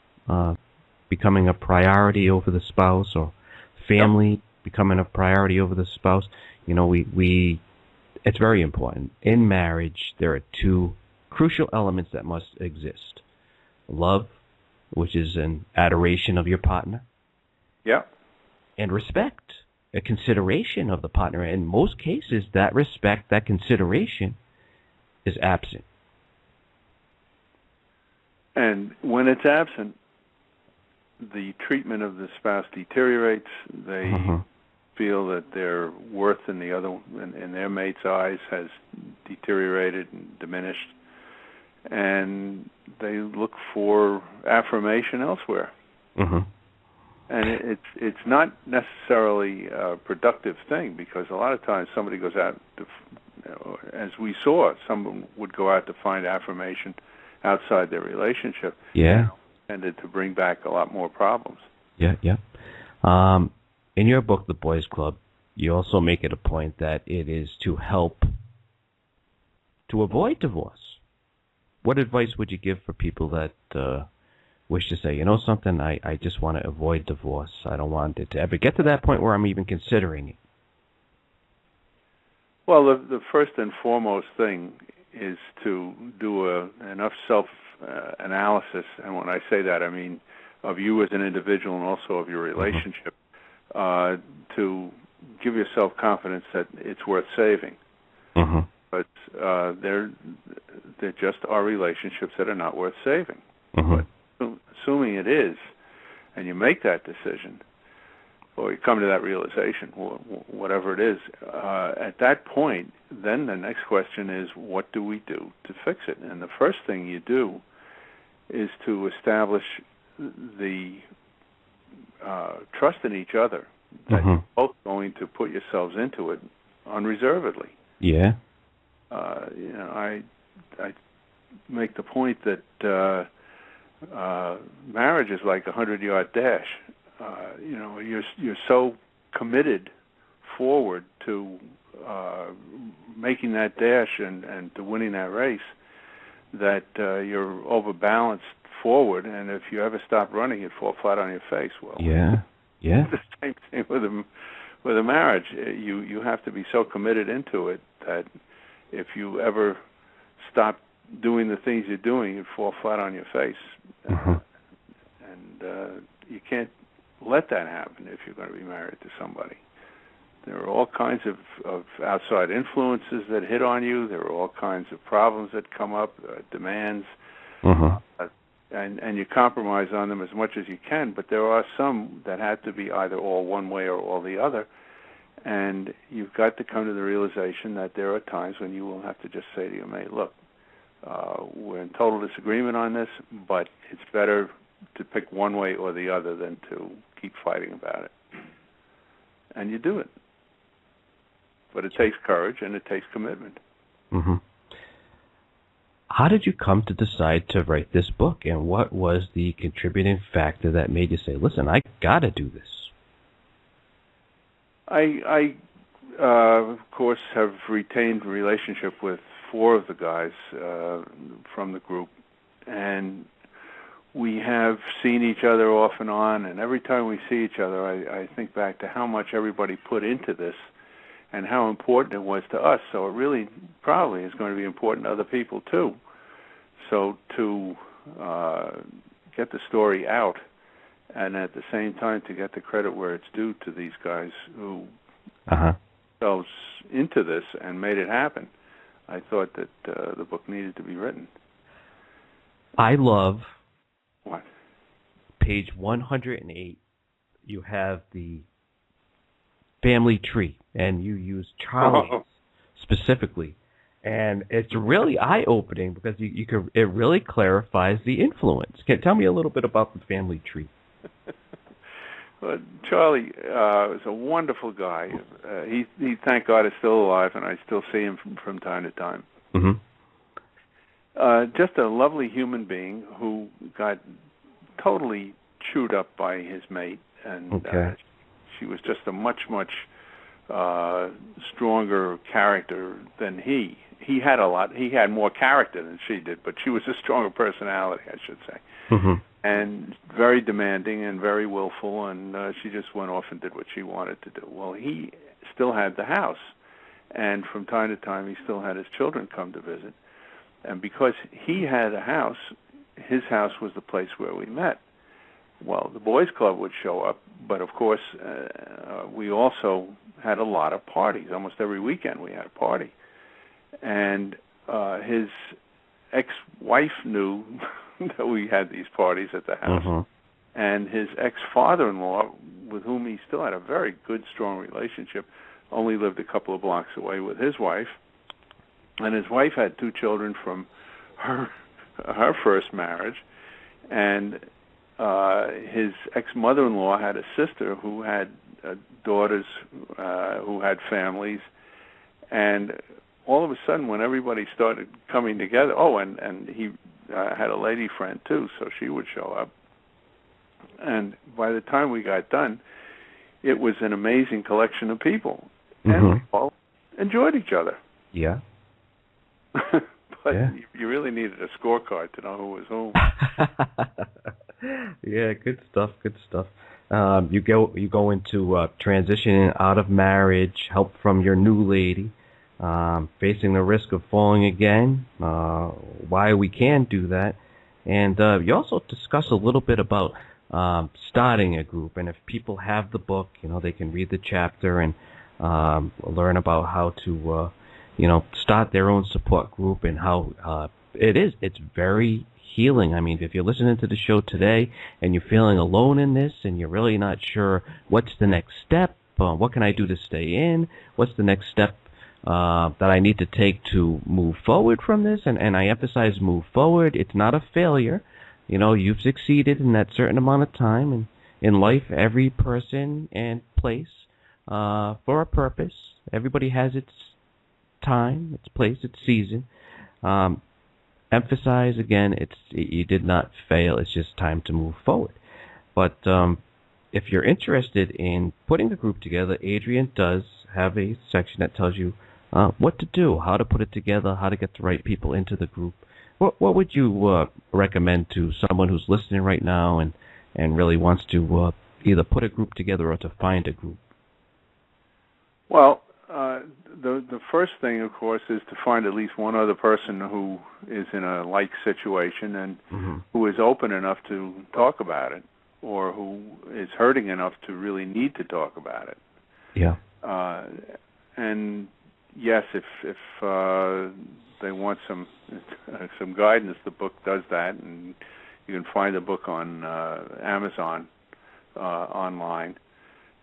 becoming a priority over the spouse, or family becoming a priority over the spouse. It's very important. In marriage, there are two crucial elements that must exist: love, which is an adoration of your partner. Yeah. And respect, a consideration of the partner. In most cases, that respect, that consideration is absent. And when it's absent, the treatment of the spouse deteriorates. They feel that their worth in their mate's eyes has deteriorated and diminished, and they look for affirmation elsewhere. And it's not necessarily a productive thing, because a lot of times somebody goes out to, as we saw, someone would go out to find affirmation outside their relationship. Yeah. Tended to bring back a lot more problems. Yeah. In your book, The Boys Club, you also make it a point that it is to help to avoid divorce. What advice would you give for people that wish to say, something, I just want to avoid divorce. I don't want it to ever get to that point where I'm even considering it. Well, the first and foremost thing is to do enough self-analysis, and when I say that, I mean of you as an individual and also of your relationship, to give yourself confidence that it's worth saving. But there just are relationships that are not worth saving. But assuming it is, and you make that decision, or you come to that realization, whatever it is, at that point, then the next question is, what do we do to fix it? And the first thing you do is to establish the trust in each other, that you're both going to put yourselves into it unreservedly. Yeah. I make the point that marriage is like a 100-yard dash. You're so committed forward to making that dash and to winning that race that you're overbalanced forward, and if you ever stop running, you'd fall flat on your face. Well, yeah. The same thing with a marriage. You have to be so committed into it that if you ever stop doing the things you're doing, you'd fall flat on your face. And you can't let that happen if you're going to be married to somebody. There are all kinds of outside influences that hit on you. There are all kinds of problems that come up, demands, and you compromise on them as much as you can, but there are some that have to be either all one way or all the other, and you've got to come to the realization that there are times when you will have to just say to your mate, look, we're in total disagreement on this, but it's better to pick one way or the other than to keep fighting about it. And you do it. But it takes courage and it takes commitment. How did you come to decide to write this book, and what was the contributing factor that made you say, listen, I got to do this? I of course, have retained a relationship with 4 of the guys from the group, and we have seen each other off and on, and every time we see each other, I think back to how much everybody put into this and how important it was to us. So it really probably is going to be important to other people too. So to get the story out, and at the same time to get the credit where it's due to these guys who themselves into this and made it happen, I thought that the book needed to be written. I love what? Page 108. You have the family tree, and you use Charlie specifically. And it's really eye-opening because it really clarifies the influence. Tell me a little bit about the family tree. Well, Charlie is a wonderful guy. He thank God, is still alive, and I still see him from time to time. Mm-hmm. Just a lovely human being who got totally chewed up by his mate, and she was just a much stronger character than he. He had more character than she did, but she was a stronger personality, I should say. Mm-hmm. And very demanding and very willful, and she just went off and did what she wanted to do. Well, he still had the house, and from time to time he still had his children come to visit. And because he had a house, his house was the place where we met. Well, the boys' club would show up, but of course we also had a lot of parties. Almost every weekend we had a party. And his ex-wife knew that we had these parties at the house. Mm-hmm. And his ex-father-in-law, with whom he still had a very good, strong relationship, only lived a couple of blocks away with his wife. And his wife had 2 children from her first marriage. And his ex-mother-in-law had a sister who had daughters who had families. And all of a sudden, when everybody started coming together, and he had a lady friend too, so she would show up. And by the time we got done, it was an amazing collection of people, and we all enjoyed each other. Yeah. But you really needed a scorecard to know who was whom. Yeah, good stuff. You go into transitioning out of marriage, help from your new lady. Facing the risk of falling again, why we can do that. And you also discuss a little bit about starting a group. And if people have the book, they can read the chapter and learn about how to, start their own support group and how it's very healing. I mean, if you're listening to the show today and you're feeling alone in this and you're really not sure what's the next step, what can I do to stay in, what's the next step that I need to take to move forward from this, and I emphasize move forward. It's not a failure. You've succeeded in that certain amount of time, and in life, every person and place for a purpose. Everybody has its time, its place, its season. Emphasize again, you did not fail. It's just time to move forward. But if you're interested in putting a group together, Adrian does have a section that tells you what to do, how to put it together, how to get the right people into the group. What would you recommend to someone who's listening right now and really wants to either put a group together or to find a group? Well, the first thing, of course, is to find at least one other person who is in a like situation and who is open enough to talk about it, or who is hurting enough to really need to talk about it. Yeah. And yes, if they want some guidance, the book does that, and you can find the book on Amazon online.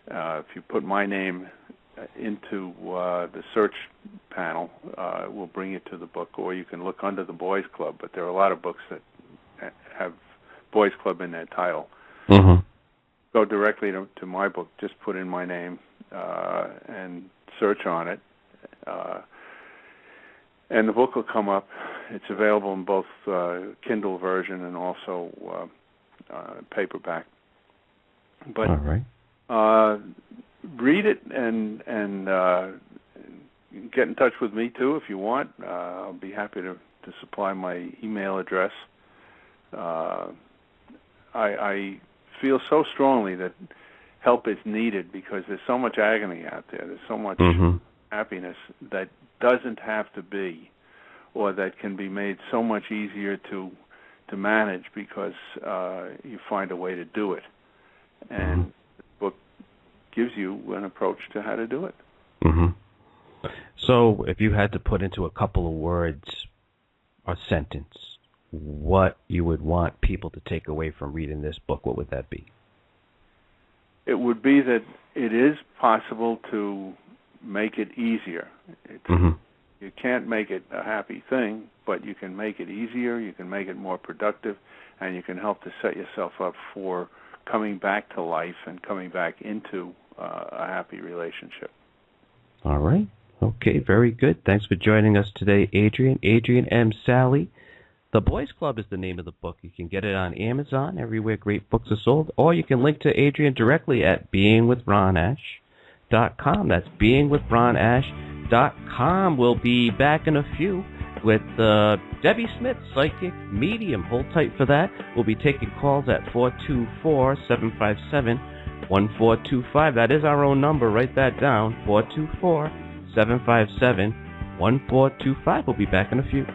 If you put my name into the search panel, it will bring you to the book, or you can look under the Boys Club, but there are a lot of books that have Boys Club in their title. Go directly to my book, just put in my name and search on it, and the book will come up. It's available in both Kindle version and also paperback. But all right. Read it and get in touch with me too if you want. I'll be happy to supply my email address. I feel so strongly that help is needed because there's so much agony out there. There's so much happiness that doesn't have to be, or that can be made so much easier to manage because you find a way to do it. And the book gives you an approach to how to do it. So if you had to put into a couple of words a sentence, what you would want people to take away from reading this book, what would that be? It would be that it is possible to make it easier. You can't make it a happy thing, but you can make it easier, you can make it more productive, and you can help to set yourself up for coming back to life and coming back into a happy relationship. All right. Okay, very good. Thanks for joining us today, Adrian. Adrian M. Salee. The Boys Club is the name of the book. You can get it on Amazon, everywhere great books are sold, or you can link to Adrian directly at beingwithronash.com. That's beingwithronash.com. We'll be back in a few with Debbie Smith, psychic medium. Hold tight for that. We'll be taking calls at 424-757-1425. That is our own number. Write that down, 424-757-1425. We'll be back in a few.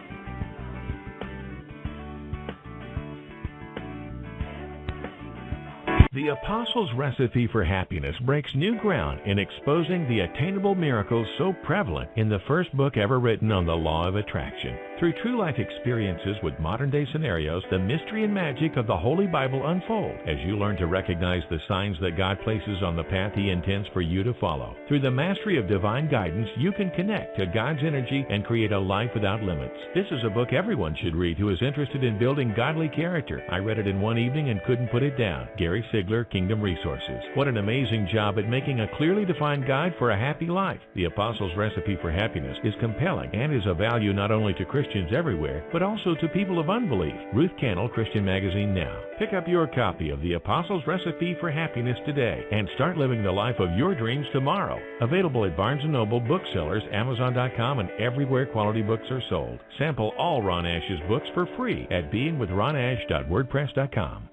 The Apostles' Recipe for Happiness breaks new ground in exposing the attainable miracles so prevalent in the first book ever written on the law of attraction. Through true life experiences with modern-day scenarios, the mystery and magic of the Holy Bible unfold as you learn to recognize the signs that God places on the path He intends for you to follow. Through the mastery of divine guidance, you can connect to God's energy and create a life without limits. This is a book everyone should read who is interested in building godly character. I read it in one evening and couldn't put it down. Gary Sigler, Kingdom Resources. What an amazing job at making a clearly defined guide for a happy life. The Apostles' Recipe for Happiness is compelling and is of value not only to Christians everywhere, but also to people of unbelief. Ruth Cannell, Christian Magazine Now. Pick up your copy of The Apostles' Recipe for Happiness today and start living the life of your dreams tomorrow. Available at Barnes & Noble, booksellers, Amazon.com, and everywhere quality books are sold. Sample all Ron Ash's books for free at beingwithronash.wordpress.com.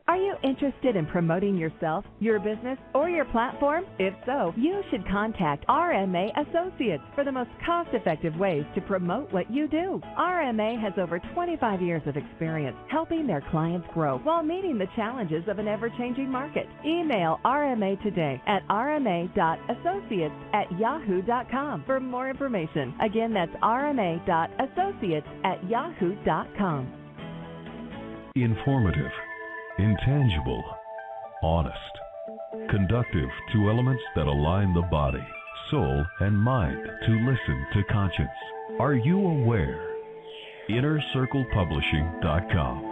Are you interested in promoting yourself, your business, or your platform? If so, you should contact RMA Associates for the most cost-effective ways to promote what you do. RMA has over 25 years of experience helping their clients grow while meeting the challenges of an ever-changing market. Email RMA today at rma.associates@yahoo.com for more information. Again, that's rma.associates@yahoo.com. Informative, intangible, honest, conductive to elements that align the body, soul, and mind to listen to conscience. Are you aware? InnerCirclePublishing.com.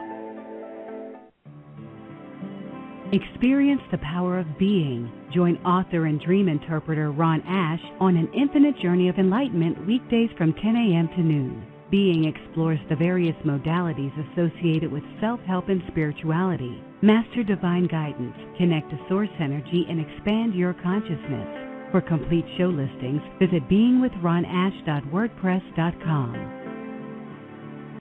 Experience the power of being. Join author and dream interpreter Ron Ash on an infinite journey of enlightenment weekdays from 10 a.m. to noon. Being explores the various modalities associated with self-help and spirituality. Master divine guidance, connect to source energy, and expand your consciousness. For complete show listings, visit beingwithronash.wordpress.com.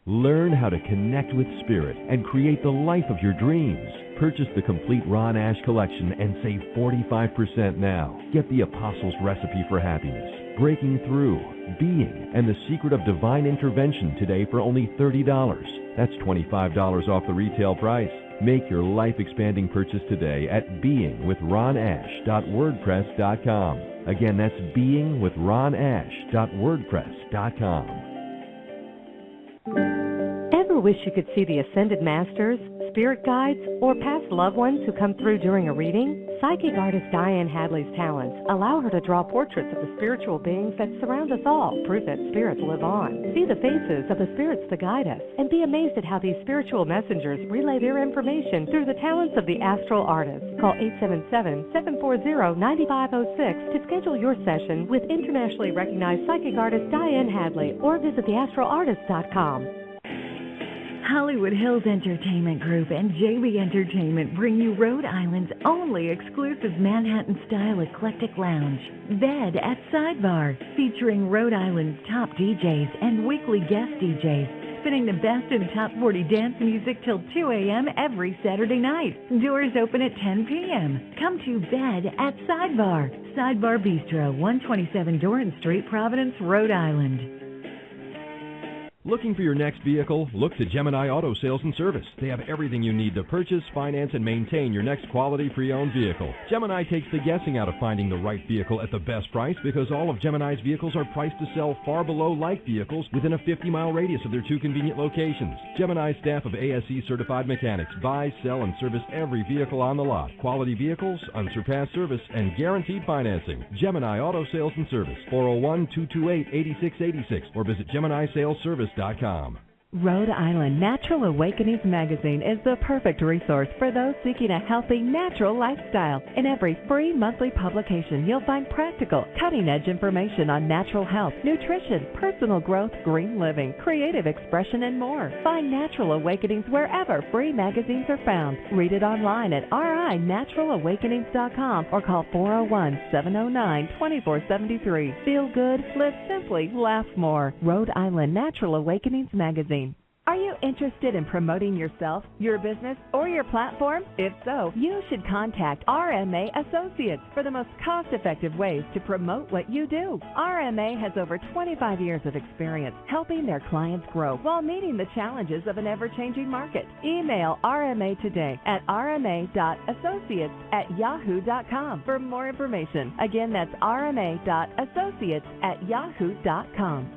Learn how to connect with spirit and create the life of your dreams. Purchase the complete Ron Ash collection and save 45% now. Get the Apostles' Recipe for Happiness, Breaking Through, Being, and the Secret of Divine Intervention today for only $30. That's $25 off the retail price. Make your life-expanding purchase today at beingwithronash.wordpress.com. Again, that's beingwithronash.wordpress.com. Ever wish you could see the Ascended Masters, spirit guides, or past loved ones who come through during a reading? Psychic artist Diane Hadley's talents allow her to draw portraits of the spiritual beings that surround us all, proof that spirits live on. See the faces of the spirits that guide us, and be amazed at how these spiritual messengers relay their information through the talents of the astral artist. Call 877-740-9506 to schedule your session with internationally recognized psychic artist Diane Hadley, or visit theastralartist.com. Hollywood Hills Entertainment Group and JB Entertainment bring you Rhode Island's only exclusive Manhattan-style eclectic lounge, Bed at Sidebar, featuring Rhode Island's top DJs and weekly guest DJs, spinning the best in top 40 dance music till 2 a.m. every Saturday night. Doors open at 10 p.m. Come to Bed at Sidebar, Sidebar Bistro, 127 Doran Street, Providence, Rhode Island. Looking for your next vehicle? Look to Gemini Auto Sales and Service. They have everything you need to purchase, finance, and maintain your next quality pre-owned vehicle. Gemini takes the guessing out of finding the right vehicle at the best price because all of Gemini's vehicles are priced to sell far below like vehicles within a 50-mile radius of their 2 convenient locations. Gemini's staff of ASE certified mechanics buy, sell, and service every vehicle on the lot. Quality vehicles, unsurpassed service, and guaranteed financing. Gemini Auto Sales and Service, 401-228-8686, or visit GeminiSalesService.com. Rhode Island Natural Awakenings magazine is the perfect resource for those seeking a healthy, natural lifestyle. In every free monthly publication, you'll find practical, cutting-edge information on natural health, nutrition, personal growth, green living, creative expression, and more. Find Natural Awakenings wherever free magazines are found. Read it online at rinaturalawakenings.com or call 401-709-2473. Feel good, live simply, laugh more. Rhode Island Natural Awakenings magazine. Are you interested in promoting yourself, your business, or your platform? If so, you should contact RMA Associates for the most cost-effective ways to promote what you do. RMA has over 25 years of experience helping their clients grow while meeting the challenges of an ever-changing market. Email RMA today at rma.associates@yahoo.com for more information. Again, that's rma.associates@yahoo.com.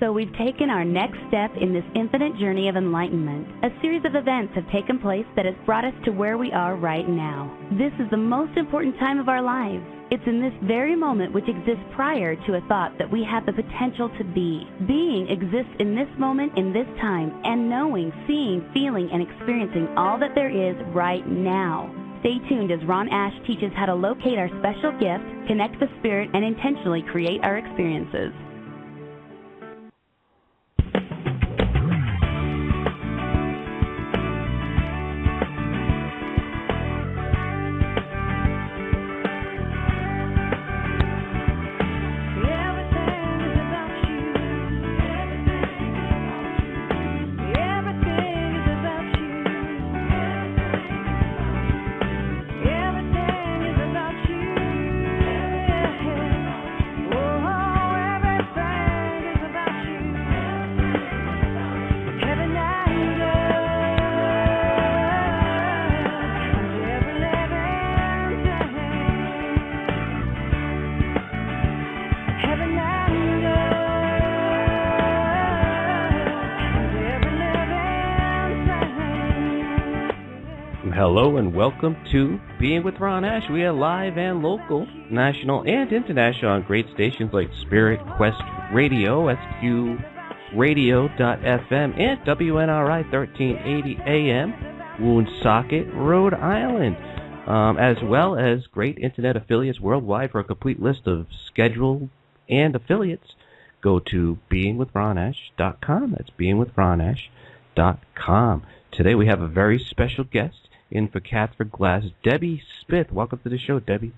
So we've taken our next step in this infinite journey of enlightenment. A series of events have taken place that has brought us to where we are right now. This is the most important time of our lives. It's in this very moment which exists prior to a thought that we have the potential to be. Being exists in this moment, in this time, and knowing, seeing, feeling, and experiencing all that there is right now. Stay tuned as Ron Ash teaches how to locate our special gift, connect with spirit, and intentionally create our experiences. Hello and welcome to Being with Ron Ash. We are live and local, national and international on great stations like Spirit Quest Radio, SQ Radio.fm, and WNRI 1380 AM, Woonsocket, Rhode Island, as well as great internet affiliates worldwide. For a complete list of scheduled and affiliates, go to beingwithronash.com. That's beingwithronash.com. Today we have a very special guest in for Catherine Glass, Debbie Smith. Welcome to the show, Debbie.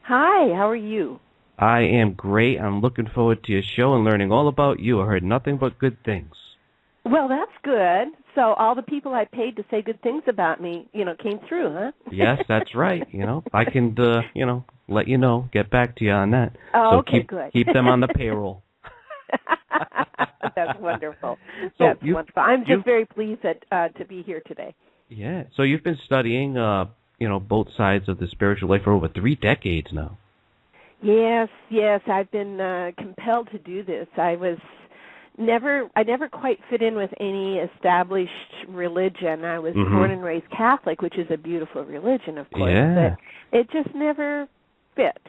Hi, how are you? I am great. I'm looking forward to your show and learning all about you. I heard nothing but good things. Well, that's good. So all the people I paid to say good things about me, came through, huh? Yes, that's right. I can, let you know, get back to you on that. Oh, so okay, good. Keep them on the payroll. That's wonderful. So That's wonderful. I'm just very pleased to be here today. Yeah. So you've been studying, both sides of the spiritual life for over 3 decades now. Yes. I've been compelled to do this. I never quite fit in with any established religion. I was born and raised Catholic, which is a beautiful religion, of course, but it just never fit.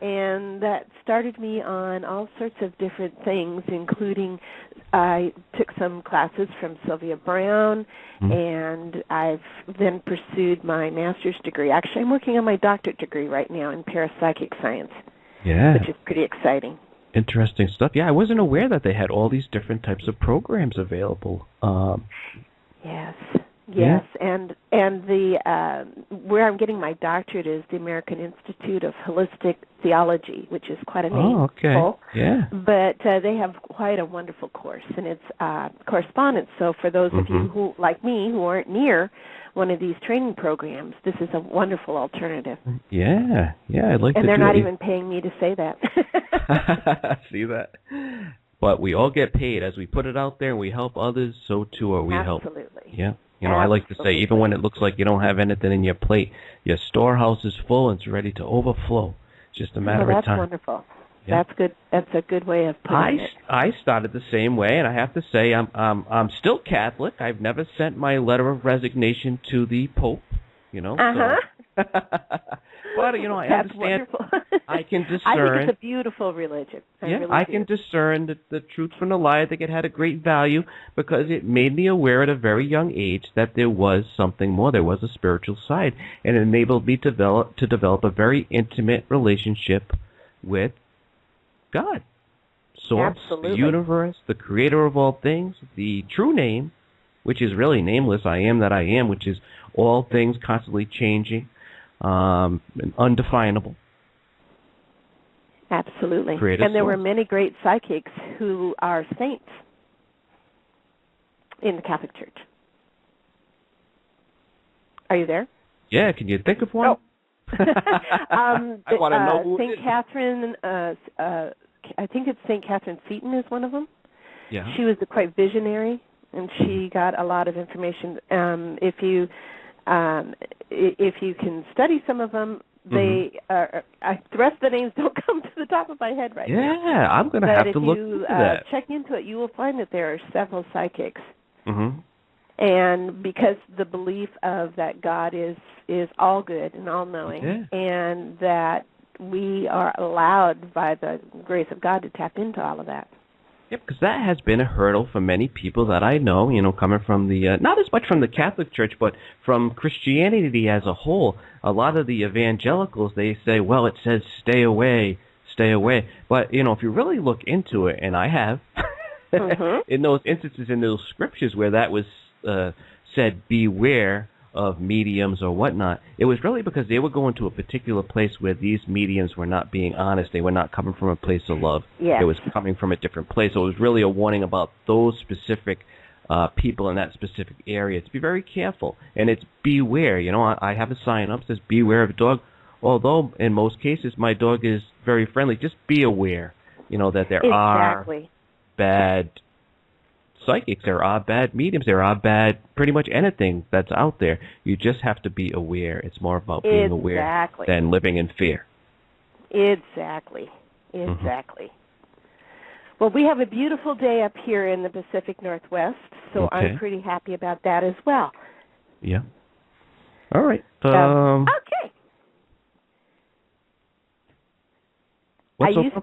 And that started me on all sorts of different things, including I took some classes from Sylvia Brown, and I've then pursued my master's degree. Actually, I'm working on my doctorate degree right now in parapsychic science, which is pretty exciting. Interesting stuff. Yeah, I wasn't aware that they had all these different types of programs available. Yes, and the where I'm getting my doctorate is the American Institute of Holistic Theology, which is quite a name. Oh, okay. Yeah. But they have quite a wonderful course, and it's correspondence. So for those of you who, like me, who aren't near one of these training programs, this is a wonderful alternative. Yeah, I'd like to. And they're not even paying me to say that. See that? But we all get paid. As we put it out there and we help others, so too are we help. Absolutely. Yeah. You know, I like to say, even when it looks like you don't have anything in your plate, your storehouse is full and it's ready to overflow. It's just a matter of time. That's wonderful. Yeah. That's good. That's a good way of putting it. I started the same way, and I have to say I'm still Catholic. I've never sent my letter of resignation to the Pope, you know. So. But, you know, I That's understand. Wonderful. I can discern. I think it's a beautiful religion. I can discern the truth from the lie. I think it had a great value because it made me aware at a very young age that there was something more. There was a spiritual side, and it enabled me to develop a very intimate relationship with God, Source, Absolutely. the universe, the creator of all things, the true name, which is really nameless, I am that I am, which is all things constantly changing, and undefinable. Absolutely. Creator and there source. were many great psychics who are saints in the Catholic Church. Are you there? Yeah, can you think of one? Oh. I want to know who St. it is. Catherine, I think it's St. Catherine Seton is one of them. Yeah. She was quite visionary, and she got a lot of information. If you can study some of them, they the rest of the names don't come to the top of my head right now. Yeah, I'm going to have to look into that. But if you check into it, you will find that there are several psychics. Mm-hmm. And because the belief of that God is all good and all-knowing, and that we are allowed by the grace of God to tap into all of that. Yep, because that has been a hurdle for many people that I know, you know, coming from the, not as much from the Catholic Church, but from Christianity as a whole. A lot of the evangelicals, they say, well, it says stay away, stay away. But, you know, if you really look into it, and I have, in those instances in those scriptures where that was said, beware of mediums or whatnot, it was really because they were going to a particular place where these mediums were not being honest. They were not coming from a place of love. Yes. It was coming from a different place. So it was really a warning about those specific people in that specific area to be very careful. And it's beware. You know, I have a sign up that says beware of a dog. Although in most cases my dog is very friendly, just be aware, you know, that there are bad psychics, there are bad mediums, there are bad pretty much anything that's out there. You just have to be aware. It's more about being aware than living in fear. Exactly. Well, we have a beautiful day up here in the Pacific Northwest, so I'm pretty happy about that as well. Yeah. All right. Okay. What's I used to,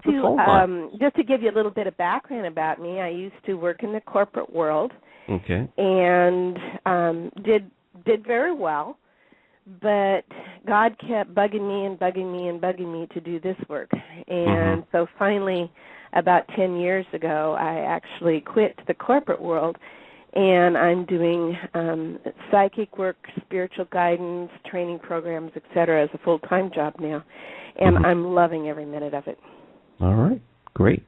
just to give you a little bit of background about me, I used to work in the corporate world. Okay. And did very well, but God kept bugging me and bugging me and bugging me to do this work. And so finally, about 10 years ago, I actually quit the corporate world, and I'm doing psychic work, spiritual guidance, training programs, et cetera, as a full-time job now. And I'm loving every minute of it. All right. Great.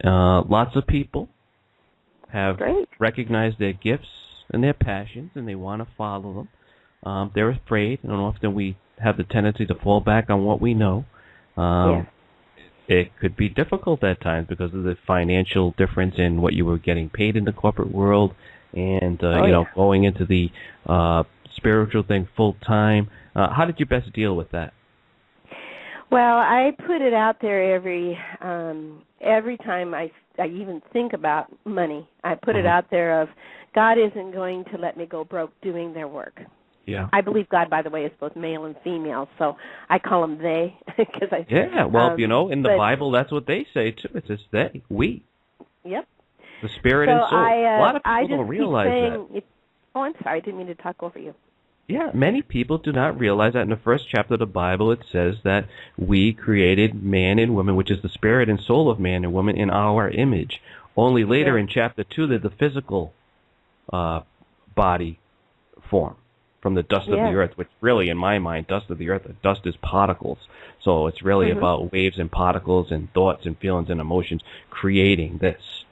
Lots of people have recognized their gifts and their passions, and they want to follow them. They're afraid, and often we have the tendency to fall back on what we know. It could be difficult at times because of the financial difference in what you were getting paid in the corporate world and, you know, going into the spiritual thing full-time. How did you best deal with that? Well, I put it out there every time I even think about money. I put it out there of God isn't going to let me go broke doing their work. Yeah. I believe God, by the way, is both male and female, so I call them they. Well, you know, in the Bible, that's what they say, too. It says they, we. Yep. The spirit and soul. A lot of people don't realize that. I'm sorry, I didn't mean to talk over you. Yeah, many people do not realize that in the first chapter of the Bible it says that we created man and woman, which is the spirit and soul of man and woman, in our image. Only later in chapter 2 did the physical body form from the dust of the earth, which really, in my mind, dust of the earth, dust is particles. So it's really about waves and particles and thoughts and feelings and emotions creating this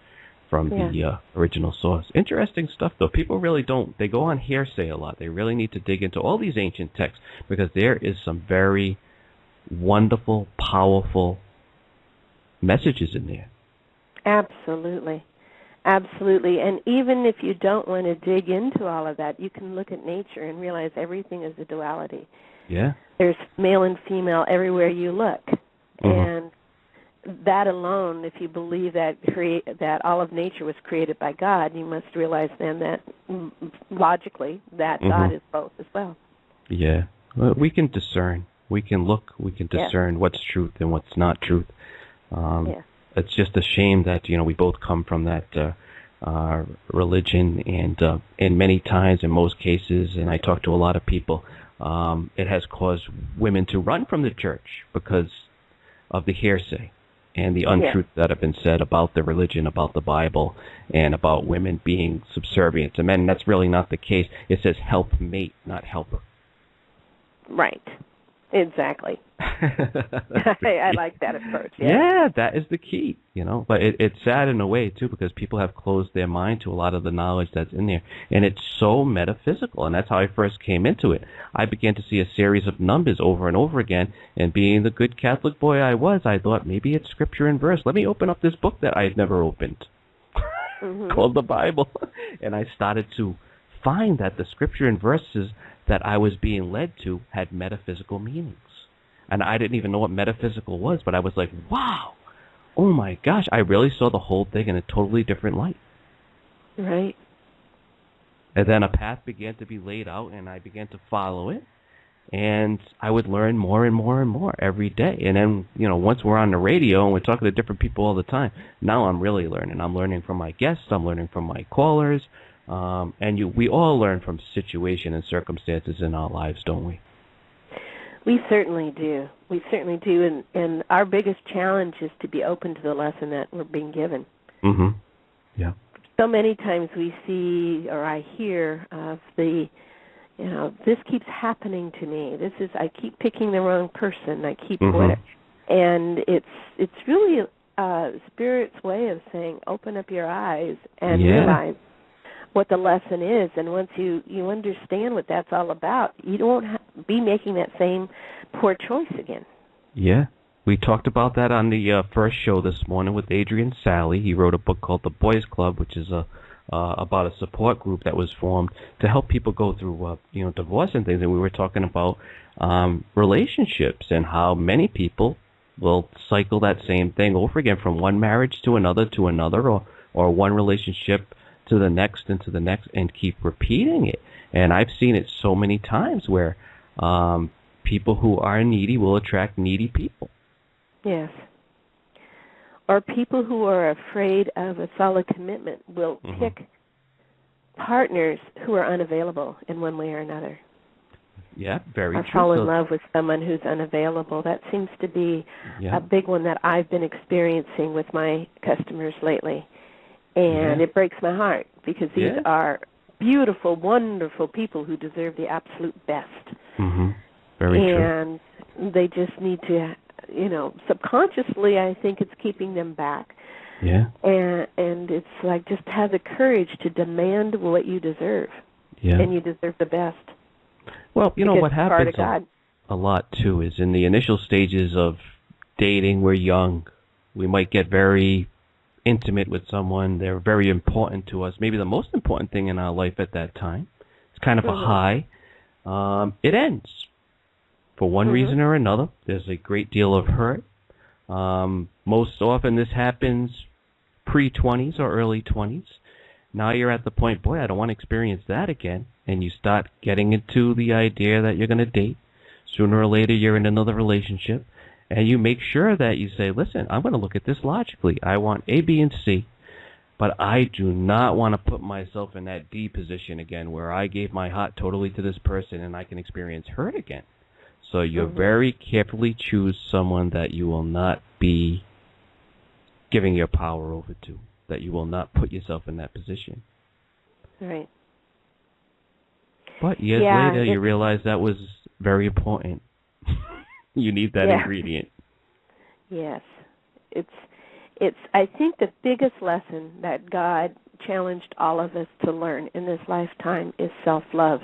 from the original source. Interesting stuff, though. People really don't. They go on hearsay a lot. They really need to dig into all these ancient texts because there is some very wonderful, powerful messages in there. Absolutely. Absolutely. And even if you don't want to dig into all of that, you can look at nature and realize everything is a duality. Yeah. There's male and female everywhere you look. Mm-hmm. And that alone, if you believe that all of nature was created by God, you must realize then that logically that God is both as well. Yeah. Well, we can discern. We can look. We can discern what's truth and what's not truth. It's just a shame that we both come from that religion, and many times, in most cases, and I talk to a lot of people, it has caused women to run from the church because of the hearsay and the untruth that have been said about the religion, about the Bible, and about women being subservient to men. And that's really not the case. It says help mate, not helper. Right. Exactly. I like that approach. Yeah, that is the key, But it's sad in a way, too, because people have closed their mind to a lot of the knowledge that's in there. And it's so metaphysical, and that's how I first came into it. I began to see a series of numbers over and over again, and being the good Catholic boy I was, I thought, maybe it's scripture and verse. Let me open up this book that I had never opened, called the Bible. And I started to find that the scripture and verses that I was being led to had metaphysical meanings. And I didn't even know what metaphysical was, but I was like, wow, oh my gosh, I really saw the whole thing in a totally different light. Right. And then a path began to be laid out, and I began to follow it. And I would learn more and more and more every day. And then, once we're on the radio and we're talking to different people all the time, now I'm really learning. I'm learning from my guests. I'm learning from my callers. And we all learn from situation and circumstances in our lives, don't we? We certainly do. We certainly do. And our biggest challenge is to be open to the lesson that we're being given. Mm-hmm. Yeah. So many times we see, or I hear of this keeps happening to me. I keep picking the wrong person. I keep whatever. And it's really Spirit's way of saying, open up your eyes and realize what the lesson is, and once you understand what that's all about, you won't be making that same poor choice again. Yeah. We talked about that on the first show this morning with Adrian Salee. He wrote a book called The Boys Club, which is about a support group that was formed to help people go through divorce and things. And we were talking about relationships and how many people will cycle that same thing over again from one marriage to another, or one relationship to the next and to the next, and keep repeating it. And I've seen it so many times where people who are needy will attract needy people. Yes. Or people who are afraid of a solid commitment will pick partners who are unavailable in one way or another. Yeah, very true. Or fall in love with someone who's unavailable. That seems to be a big one that I've been experiencing with my customers lately. And it breaks my heart because these are beautiful, wonderful people who deserve the absolute best. Very true. And they just need to, subconsciously I think it's keeping them back. Yeah. And it's like just have the courage to demand what you deserve. Yeah. And you deserve the best. Well, what happens a lot, too, is in the initial stages of dating, we're young. We might get very intimate with someone. They're very important to us, maybe the most important thing in our life at that time. It's kind of a high. It ends for one reason or another. There's a great deal of hurt. Most often this happens pre-20s or early 20s. Now you're at the point, boy, I don't want to experience that again. And you start getting into the idea that you're going to date. Sooner or later you're in another relationship. And you make sure that you say, listen, I'm going to look at this logically. I want A, B, and C. But I do not want to put myself in that D position again where I gave my heart totally to this person and I can experience hurt again. So you very carefully choose someone that you will not be giving your power over to, that you will not put yourself in that position. Right. But years later, you realize that was very important. You need that ingredient. Yes. It's I think the biggest lesson that God challenged all of us to learn in this lifetime is self-love.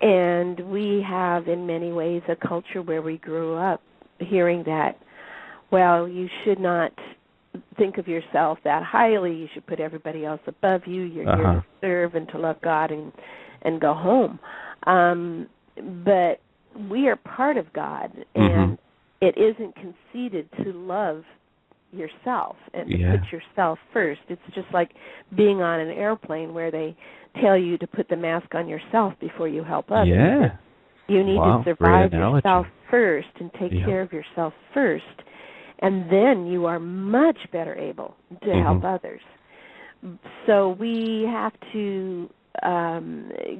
And we have in many ways a culture where we grew up hearing that, well, you should not think of yourself that highly. You should put everybody else above you. You're here to serve and to love God and go home. But we are part of God, and it isn't conceited to love yourself and to put yourself first. It's just like being on an airplane where they tell you to put the mask on yourself before you help others. Yeah. You need to survive yourself first and take care of yourself first, and then you are much better able to help others. So we have to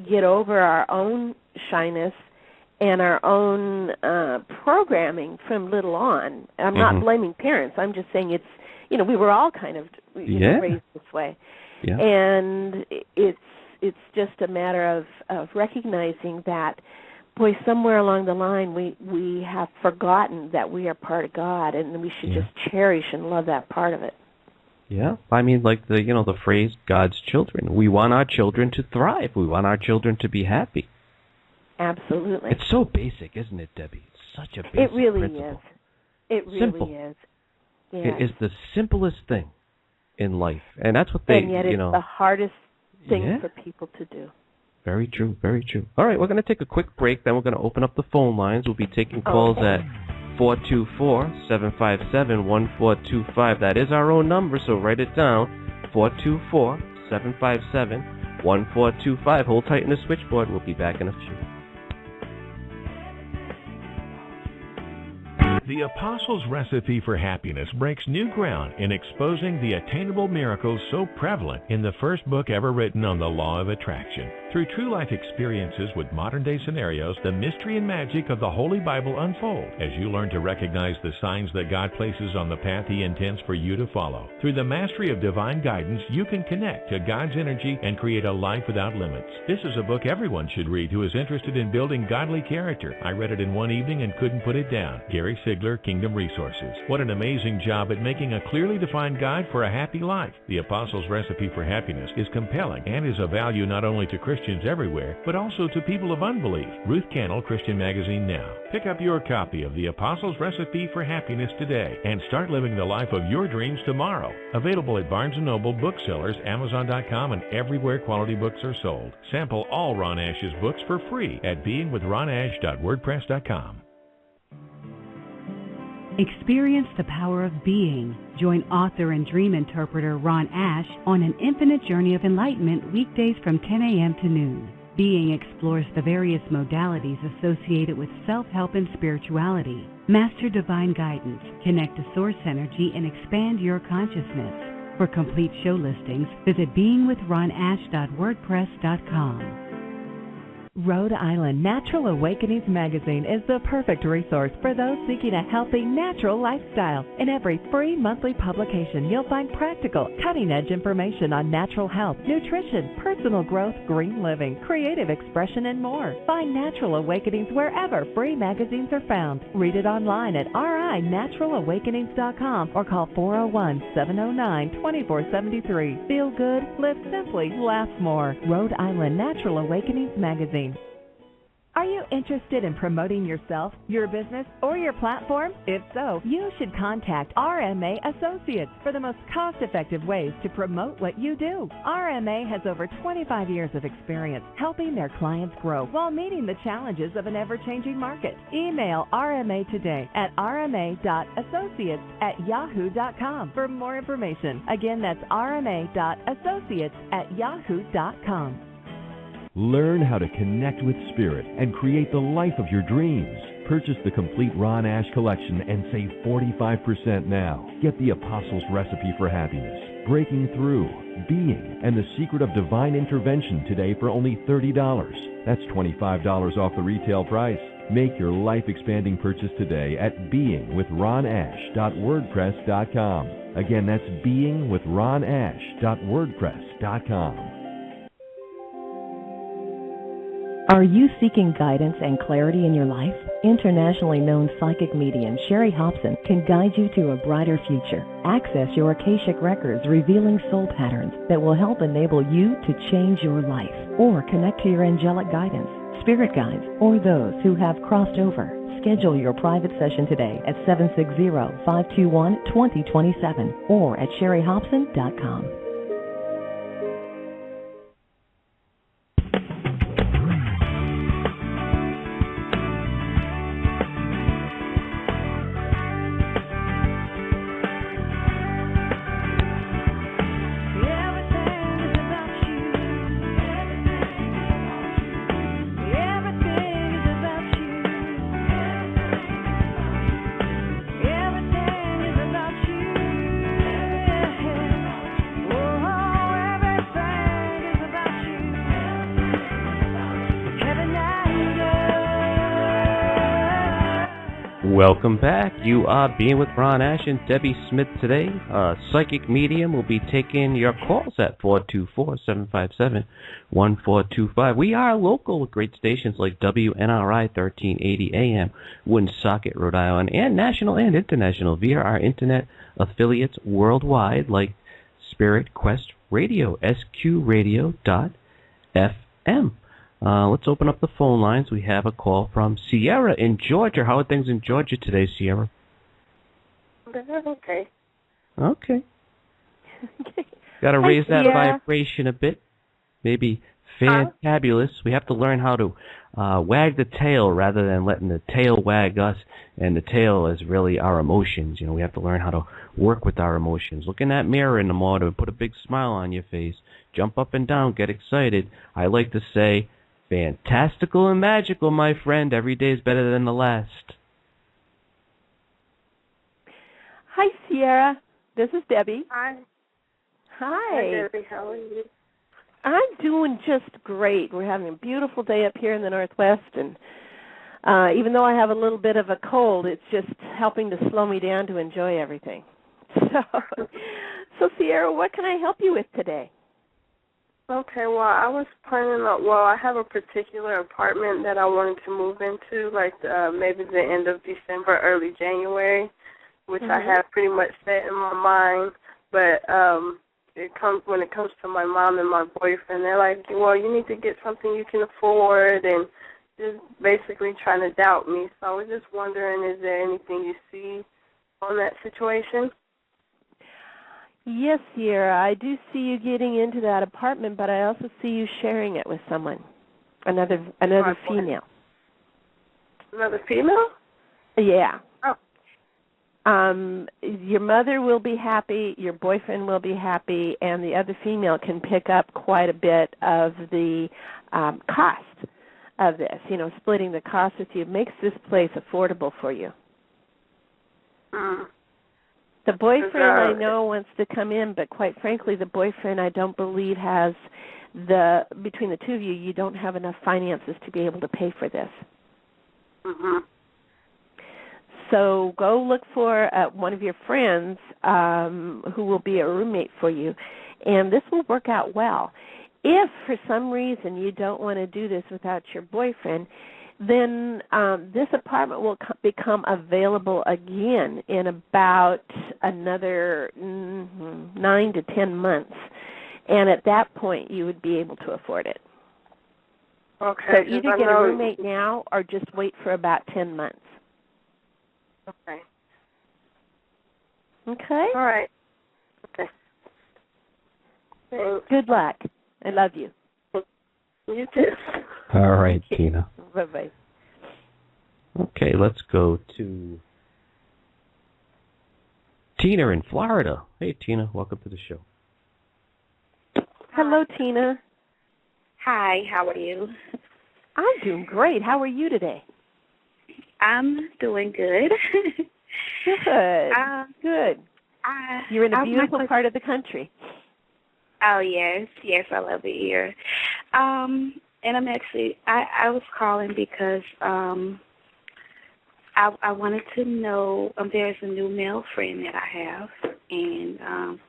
get over our own shyness and our own programming from little on. I'm not blaming parents. I'm just saying it's, we were all kind of raised this way. Yeah. And it's just a matter of recognizing that, boy, somewhere along the line we have forgotten that we are part of God, and we should just cherish and love that part of it. Yeah, I mean, like the phrase "God's children." We want our children to thrive. We want our children to be happy. Absolutely. It's so basic, isn't it, Debbie? It's such a basic principle. Is. It really is. Yeah. It is the simplest thing in life, and that's what they. And yet, it's the hardest thing for people to do. Very true, very true. All right, we're going to take a quick break, then we're going to open up the phone lines. We'll be taking calls at 424-757-1425. That is our own number, so write it down, 424-757-1425. Hold tight in the switchboard. We'll be back in a few. The Apostles' Recipe for Happiness breaks new ground in exposing the attainable miracles so prevalent in the first book ever written on the law of attraction. Through true life experiences with modern-day scenarios, the mystery and magic of the Holy Bible unfold as you learn to recognize the signs that God places on the path He intends for you to follow. Through the mastery of divine guidance, you can connect to God's energy and create a life without limits. This is a book everyone should read who is interested in building godly character. I read it in one evening and couldn't put it down. Gary Sigler, Kingdom Resources. What an amazing job at making a clearly defined guide for a happy life. The Apostles' Recipe for Happiness is compelling and is of value not only to Christians everywhere, but also to people of unbelief. Ruth Cannell, Christian Magazine Now. Pick up your copy of The Apostles' Recipe for Happiness today and start living the life of your dreams tomorrow. Available at Barnes & Noble, booksellers, Amazon.com, and everywhere quality books are sold. Sample all Ron Ash's books for free at beingwithronash.wordpress.com. Experience the power of being. Join author and dream interpreter Ron Ash on an infinite journey of enlightenment weekdays from 10 a.m. to noon. Being explores the various modalities associated with self-help and spirituality. Master divine guidance, connect to source energy, and expand your consciousness. For complete show listings, visit beingwithronash.wordpress.com. Rhode Island Natural Awakenings magazine is the perfect resource for those seeking a healthy, natural lifestyle. In every free monthly publication, you'll find practical, cutting-edge information on natural health, nutrition, personal growth, green living, creative expression, and more. Find Natural Awakenings wherever free magazines are found. Read it online at rinaturalawakenings.com or call 401-709-2473. Feel good, live simply, laugh more. Rhode Island Natural Awakenings magazine. Are you interested in promoting yourself, your business, or your platform? If so, you should contact RMA Associates for the most cost-effective ways to promote what you do. RMA has over 25 years of experience helping their clients grow while meeting the challenges of an ever-changing market. Email RMA today at rma.associates@yahoo.com for more information. Again, that's rma.associates@yahoo.com. Learn how to connect with Spirit and create the life of your dreams. Purchase the complete Ron Ash collection and save 45% now. Get the Apostles' Recipe for Happiness, Breaking Through, Being, and the Secret of Divine Intervention today for only $30. That's $25 off the retail price. Make your life-expanding purchase today at beingwithronash.wordpress.com. Again, that's beingwithronash.wordpress.com. Are you seeking guidance and clarity in your life? Internationally known psychic medium Sherry Hobson can guide you to a brighter future. Access your Akashic records revealing soul patterns that will help enable you to change your life or connect to your angelic guidance. spirit guides, or those who have crossed over. Schedule your private session today at 760-521-2027 or at sherryhobson.com. Welcome back. You are being with Ron Ash and Debbie Smith today. Psychic Medium will be taking your calls at 424-757-1425. We are local with great stations like WNRI 1380 AM, Woonsocket, Rhode Island, and national and international via our internet affiliates worldwide like Spirit Quest Radio, sqradio.fm. Let's open up the phone lines. We have a call from Sierra in Georgia. How are things in Georgia today, Sierra? Okay. Okay. Got to raise that vibration a bit. Maybe fantabulous. We have to learn how to wag the tail rather than letting the tail wag us. And the tail is really our emotions. You know, we have to learn how to work with our emotions. Look in that mirror in the morning, put a big smile on your face. Jump up and down, get excited. I like to say, fantastical and magical, my friend. Every day is better than the last. Hi, Sierra. This is Debbie. Hi. Hi, Debbie. How are you? I'm doing just great. We're having a beautiful day up here in the Northwest, and even though I have a little bit of a cold, it's just helping to slow me down to enjoy everything. So Sierra, what can I help you with today? Okay, well, I was planning on, I have a particular apartment that I wanted to move into, like maybe the end of December, early January, which I have pretty much set in my mind. But when it comes to my mom and my boyfriend, they're like, well, you need to get something you can afford, and just basically trying to doubt me. So I was just wondering, is there anything you see on that situation? Yes, Sierra, I do see you getting into that apartment, but I also see you sharing it with someone, another female. Another female? Yeah. Oh. Your mother will be happy, your boyfriend will be happy, and the other female can pick up quite a bit of the cost of this. You know, splitting the cost with you makes this place affordable for you. The boyfriend, I know, wants to come in, but quite frankly, the boyfriend, I don't believe has between the two of you, you don't have enough finances to be able to pay for this. So go look for one of your friends who will be a roommate for you, and this will work out well. If for some reason you don't want to do this without your boyfriend, then this apartment will become available again in about another 9 to 10 months. And at that point, you would be able to afford it. Okay. So either get a roommate now or just wait for about 10 months. Okay. Okay? All right. Okay. Thanks. Good luck. I love you. You too. All right, Tina. Bye-bye. Okay, let's go to Tina in Florida. Hey, Tina, welcome to the show. Hello, Tina. Hi, how are you? I'm doing great. How are you today? I'm doing good. Good. Good. You're in a beautiful part of the country. Oh, yes. Yes, I love it here. And I'm actually, I was calling because I wanted to know, there's a new male friend that I have, and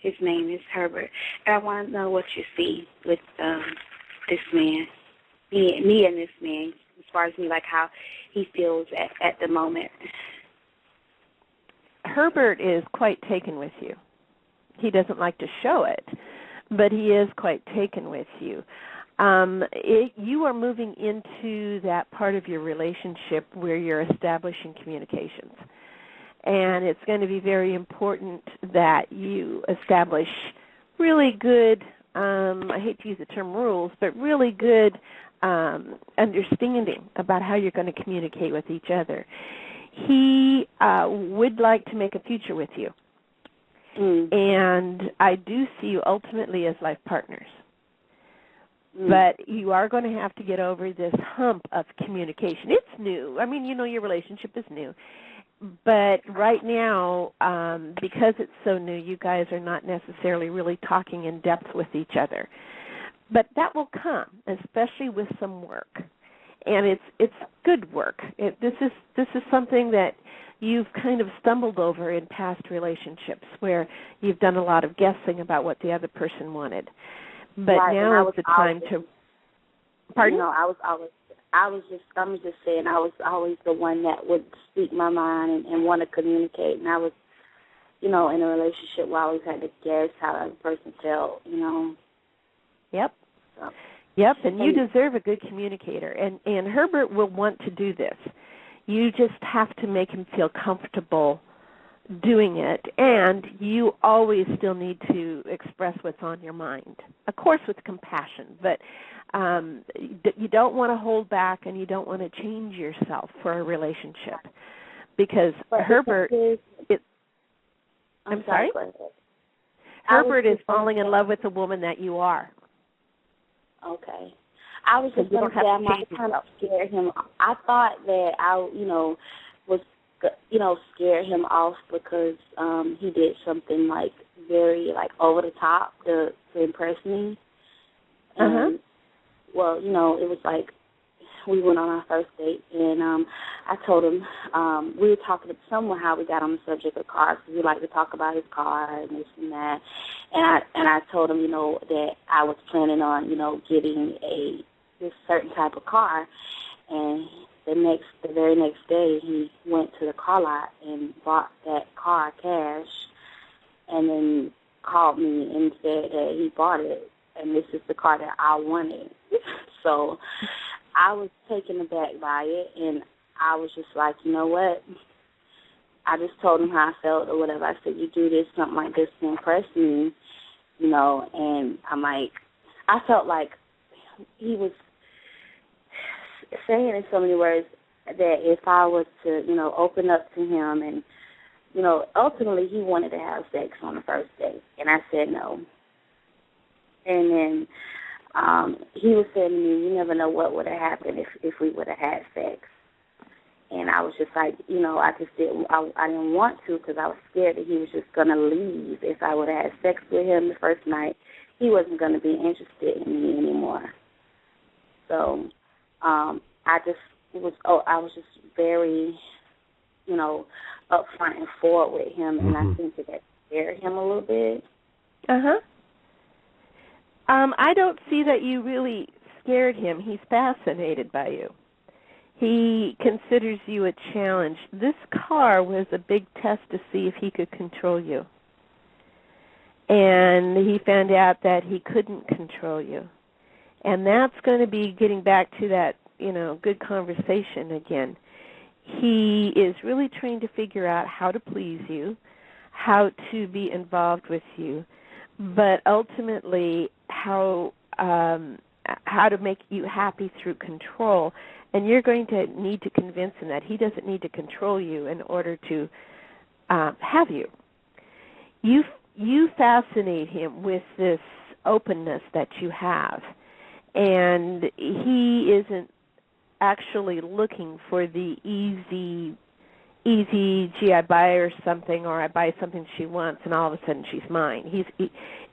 his name is Herbert. And I want to know what you see with this man, me and this man, as far as me, like how he feels at the moment. Herbert is quite taken with you. He doesn't like to show it, but he is quite taken with you. You are moving into that part of your relationship where you're establishing communications. And it's going to be very important that you establish really good, I hate to use the term rules, but really good understanding about how you're going to communicate with each other. He would like to make a future with you. And I do see you ultimately as life partners. But you are going to have to get over this hump of communication. It's new. I mean, you know, your relationship is new. But right now, because it's so new, you guys are not necessarily really talking in depth with each other. But that will come, especially with some work. And it's good work. This is something that you've kind of stumbled over in past relationships where you've done a lot of guessing about what the other person wanted. But right, now is the time to. Pardon? You know, I'm just saying, I was always the one that would speak my mind and want to communicate. And I was, you know, in a relationship where I always had to guess how the other person felt, you know. Yep. So. Yep, and you deserve a good communicator. And Herbert will want to do this. You just have to make him feel comfortable doing it, and you always still need to express what's on your mind, of course with compassion, but you don't want to hold back and you don't want to change yourself for a relationship because Herbert I'm sorry? Herbert is falling in love with the woman that you are. Okay. I was just going to say I might kind of scare him. I thought that I, was, scare him off because he did something like very like over the top to impress me. And, well, it was like we went on our first date, and I told him we were talking somewhere how we got on the subject of cars because we like to talk about his car and this and that. And I told him, that I was planning on, getting this certain type of car, and the very next day he went to the car lot and bought that car cash, and then called me and said that he bought it, and this is the car that I wanted. So I was taken aback by it, and I was just like, you know what? I just told him how I felt or whatever. I said, you do this, something like this to impress me, and I'm like, I felt like he was saying in so many words that if I was to, open up to him and, ultimately he wanted to have sex on the first date, and I said no. And then he was saying to me, you never know what would have happened if we would have had sex. And I was just like, I didn't want to because I was scared that he was just going to leave. If I would have had sex with him the first night, he wasn't going to be interested in me anymore. So I was just very, upfront and forward with him, and I think that scared him a little bit. I don't see that you really scared him. He's fascinated by you. He considers you a challenge. This car was a big test to see if he could control you. And he found out that he couldn't control you. And that's going to be getting back to that, good conversation again. He is really trying to figure out how to please you, how to be involved with you, but ultimately how to make you happy through control. And you're going to need to convince him that he doesn't need to control you in order to have you. You fascinate him with this openness that you have, and he isn't actually looking for the easy, gee, I buy her something or I buy something she wants and all of a sudden she's mine.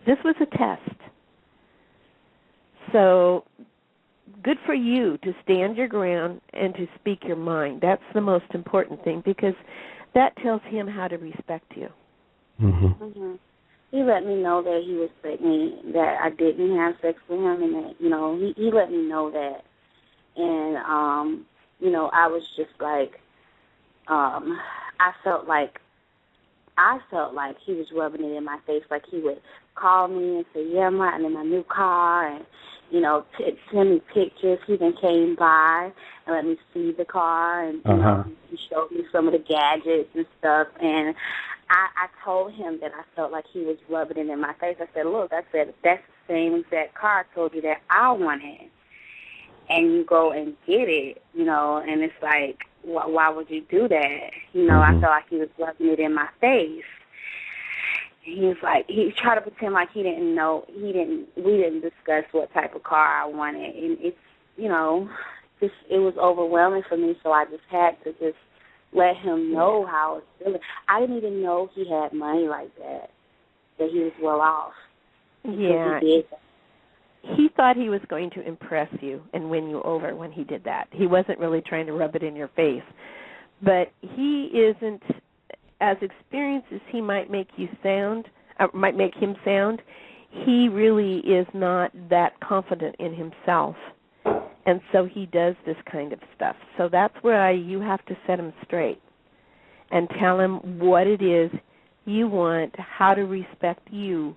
This was a test. So good for you to stand your ground and to speak your mind. That's the most important thing because that tells him how to respect you. He let me know that he respected me, that I didn't have sex with him, and that, he let me know that. And, I was just like, I felt like I felt like he was rubbing it in my face. Like he would call me and say, yeah, I'm riding in my new car, and, you know, send me pictures. He then came by and let me see the car, and you know, he showed me some of the gadgets and stuff. And I told him that I felt like he was rubbing it in my face. I said, look, I said, that's the same exact car I told you that I wanted, and you go and get it, you know, and it's like, why would you do that? You know, I felt like he was rubbing it in my face. And he was like, he tried to pretend like he didn't know, we didn't discuss what type of car I wanted. And it's, you know, it was overwhelming for me, so I just had to just let him know how I was feeling. I didn't even know he had money like that he was well off. Yeah. He did that. He thought he was going to impress you and win you over when he did that. He wasn't really trying to rub it in your face. But he isn't as experienced as he might make you sound, might make him sound. He really is not that confident in himself. And so he does this kind of stuff. So that's where you have to set him straight and tell him what it is you want, how to respect you.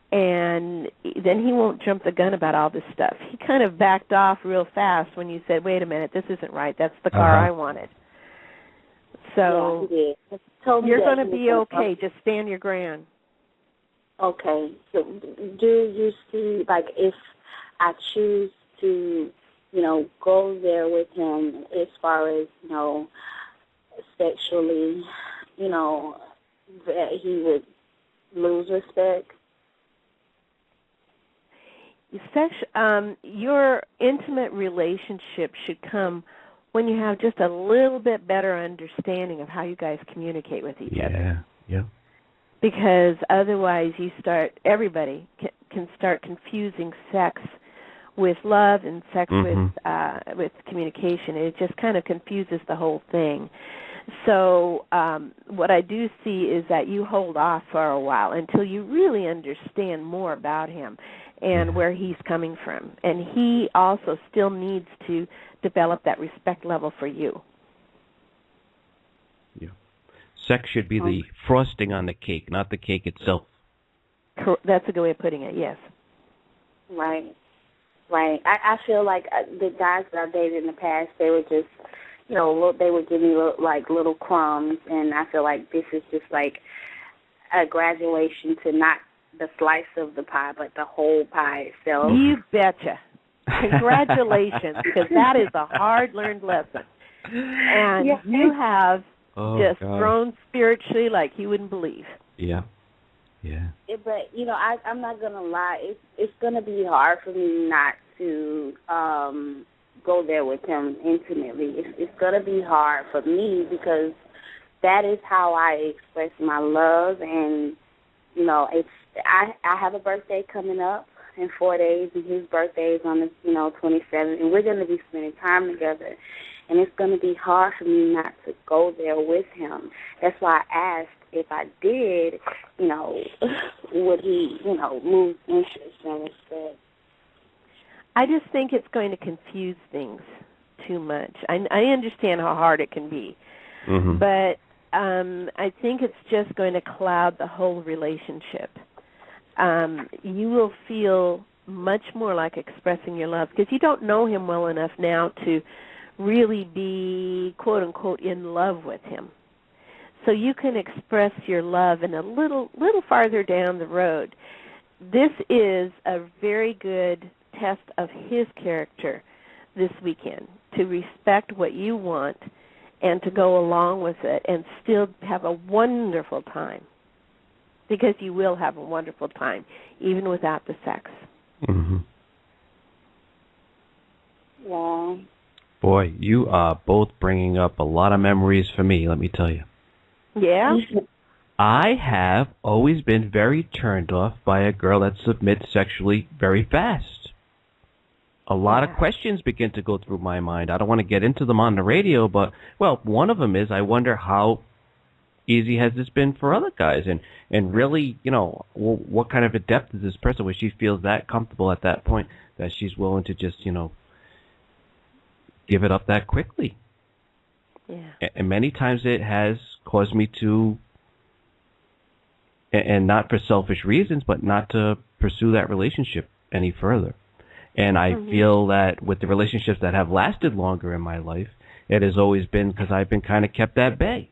And then he won't jump the gun about all this stuff. He kind of backed off real fast when you said, wait a minute, this isn't right. That's the car I wanted. So yeah, he did. You're going to be okay. Just stand your ground. Okay. So do you see, like, if I choose to, you know, go there with him as far as, you know, sexually, you know, that he would lose respect? Your intimate relationship should come when you have just a little bit better understanding of how you guys communicate with each other. Yeah. Because otherwise everybody can start confusing sex with love and sex with communication. It just kind of confuses the whole thing. So what I do see is that you hold off for a while until you really understand more about him and where he's coming from. And he also still needs to develop that respect level for you. Yeah. Sex should be the frosting on the cake, not the cake itself. That's a good way of putting it, yes. Right. I feel like the guys that I've dated in the past, they were just, you know, they would give me little crumbs, and I feel like this is just like a graduation to not the slice of the pie, but the whole pie itself. You betcha. Congratulations, because that is a hard-learned lesson. And you have grown spiritually like you wouldn't believe. Yeah. But, you know, I'm not going to lie. It's going to be hard for me not to go there with him intimately. It's going to be hard for me because that is how I express my love. And, you know, I have a birthday coming up in 4 days, and his birthday is on the 27th, and we're going to be spending time together. And it's going to be hard for me not to go there with him. That's why I asked if I did, you know, would he, you know, lose interest and respect. I just think it's going to confuse things too much. I understand how hard it can be, but I think it's just going to cloud the whole relationship. You will feel much more like expressing your love because you don't know him well enough now to really be, quote unquote, in love with him. So you can express your love in a little farther down the road. This is a very good test of his character this weekend, to respect what you want and to go along with it and still have a wonderful time, because you will have a wonderful time even without the sex. Wow. Boy, you are both bringing up a lot of memories for me, let me tell you. Yeah? I have always been very turned off by a girl that submits sexually very fast. A lot of questions begin to go through my mind. I don't want to get into them on the radio, but, well, one of them is I wonder how easy has this been for other guys? And really, you know, what kind of a depth is this person where she feels that comfortable at that point that she's willing to just, you know, give it up that quickly? Yeah. And many times it has caused me to and not for selfish reasons, but not to pursue that relationship any further. And I feel that with the relationships that have lasted longer in my life, it has always been because I've been kind of kept at bay.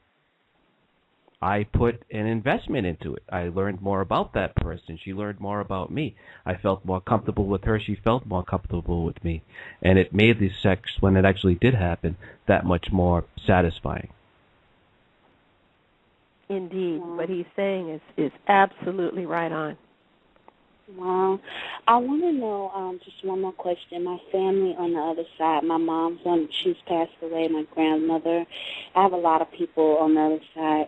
I put an investment into it. I learned more about that person. She learned more about me. I felt more comfortable with her. She felt more comfortable with me. And it made the sex, when it actually did happen, that much more satisfying. Indeed. What he's saying is absolutely right on. Wow. I want to know just one more question. My family on the other side, my mom's she's passed away, my grandmother. I have a lot of people on the other side.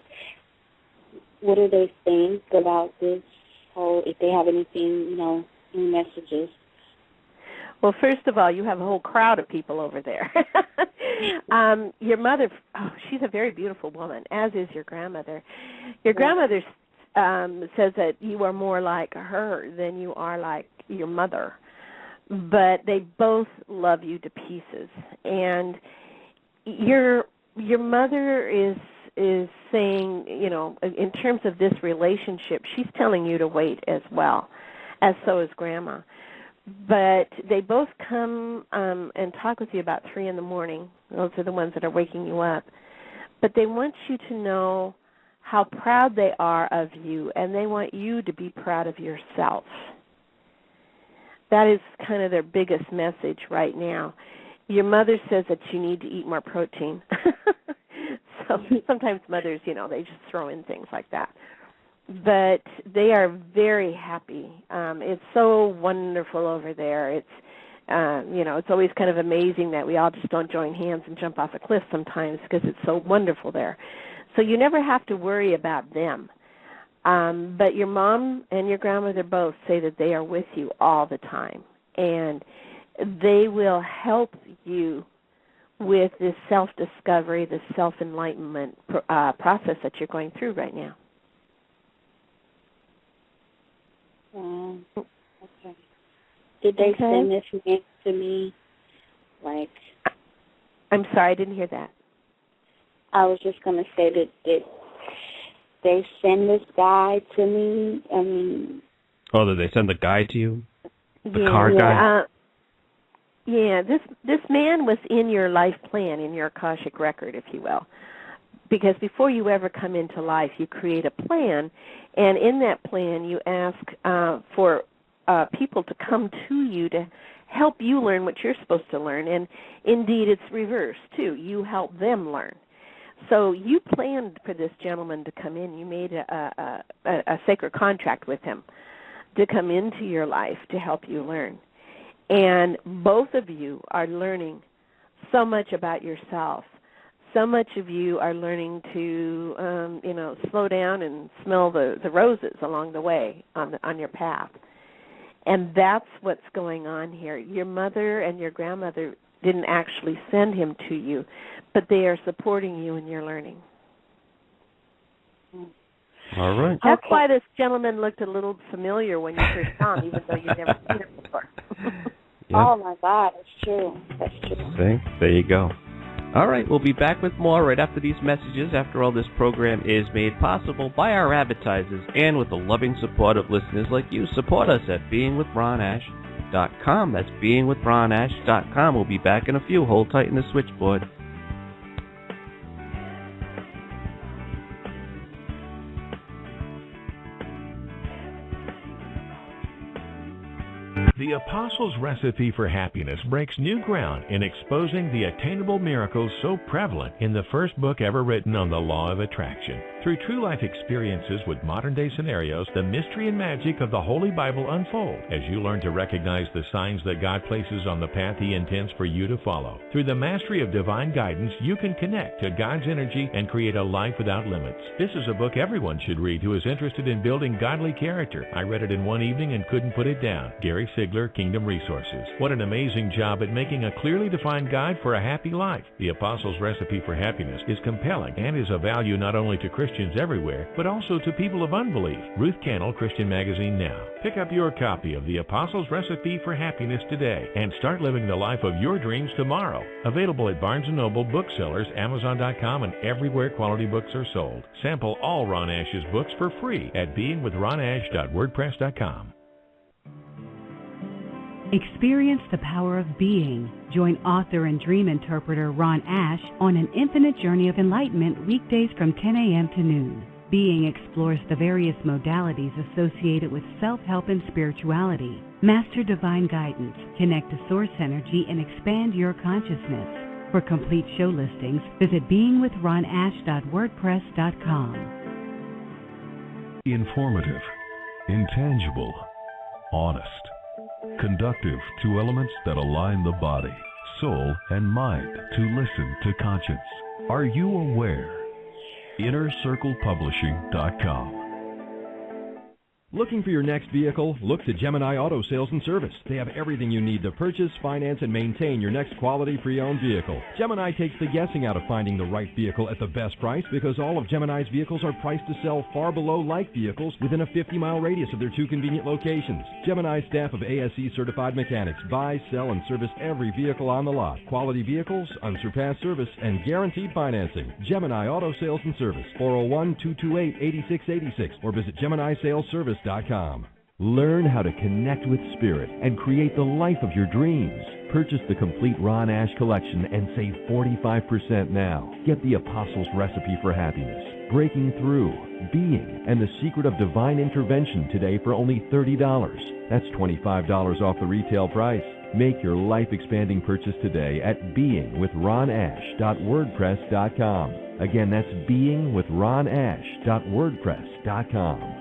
What do they think about this whole, if they have anything, any messages? Well, first of all, you have a whole crowd of people over there. Your mother, she's a very beautiful woman, as is your grandmother. Your grandmother says that you are more like her than you are like your mother. But they both love you to pieces. And your mother is saying, in terms of this relationship, she's telling you to wait as well, as so is Grandma. But they both come and talk with you about 3 in the morning. Those are the ones that are waking you up. But they want you to know how proud they are of you, and they want you to be proud of yourself. That is kind of their biggest message right now. Your mother says that you need to eat more protein. So sometimes mothers, they just throw in things like that. But they are very happy. It's so wonderful over there. It's, it's always kind of amazing that we all just don't join hands and jump off a cliff sometimes because it's so wonderful there. So you never have to worry about them. But your mom and your grandmother both say that they are with you all the time. And they will help you with this self-discovery, this self-enlightenment process that you're going through right now. Okay. Did they send this man to me? I'm sorry, I didn't hear that. I was just going to say that they send this guy to me. I mean. Oh, did they send the guy to you? The car guy? Yeah, this man was in your life plan, in your Akashic record, if you will. Because before you ever come into life, you create a plan, and in that plan you ask for people to come to you to help you learn what you're supposed to learn. And indeed, it's reversed, too. You help them learn. So you planned for this gentleman to come in. You made a sacred contract with him to come into your life to help you learn. And both of you are learning so much about yourself. So much of you are learning to, slow down and smell the roses along the way on your path. And that's what's going on here. Your mother and your grandmother didn't actually send him to you, but they are supporting you in your learning. All right. That's why this gentleman looked a little familiar when you first saw him, even though you've never seen him before. Yep. Oh, my God, that's true. That's true. See? There you go. All right, we'll be back with more right after these messages. After all, this program is made possible by our advertisers and with the loving support of listeners like you. Support us at beingwithronash.com. That's beingwithronash.com. We'll be back in a few. Hold tight in the switchboard. The Apostles' Recipe for Happiness breaks new ground in exposing the attainable miracles so prevalent in the first book ever written on the law of attraction. Through true life experiences with modern-day scenarios, the mystery and magic of the Holy Bible unfold as you learn to recognize the signs that God places on the path He intends for you to follow. Through the mastery of divine guidance, you can connect to God's energy and create a life without limits. This is a book everyone should read who is interested in building godly character. I read it in one evening and couldn't put it down. Gary Sigler, other kingdom resources. What an amazing job at making a clearly defined guide for a happy life. The Apostles' Recipe for Happiness is compelling and is of value not only to Christians everywhere, but also to people of unbelief. Ruth Cannell, Christian Magazine Now. Pick up your copy of The Apostles' Recipe for Happiness today and start living the life of your dreams tomorrow. Available at Barnes & Noble, booksellers, Amazon.com, and everywhere quality books are sold. Sample all Ron Ash's books for free at beingwithronash.wordpress.com. Experience the power of being. Join author and dream interpreter Ron Ash on an infinite journey of enlightenment weekdays from 10 a.m. to noon. Being explores the various modalities associated with self-help and spirituality. Master divine guidance, connect to source energy, and expand your consciousness. For complete show listings, visit beingwithronash.wordpress.com. Informative, intangible, honest, conductive to elements that align the body, soul, and mind to listen to conscience. Are you aware? InnerCirclePublishing.com. Looking for your next vehicle? Look to Gemini Auto Sales and Service. They have everything you need to purchase, finance, and maintain your next quality pre-owned vehicle. Gemini takes the guessing out of finding the right vehicle at the best price because all of Gemini's vehicles are priced to sell far below like vehicles within a 50-mile radius of their 2 convenient locations. Gemini's staff of ASE certified mechanics buy, sell, and service every vehicle on the lot. Quality vehicles, unsurpassed service, and guaranteed financing. Gemini Auto Sales and Service, 401-228-8686, or visit GeminiSalesService.com. Learn how to connect with spirit and create the life of your dreams. Purchase the complete Ron Ash collection and save 45% now. Get the Apostles' Recipe for Happiness, Breaking Through, Being, and the Secret of Divine Intervention today for only $30. That's $25 off the retail price. Make your life-expanding purchase today at beingwithronash.wordpress.com. Again, that's beingwithronash.wordpress.com.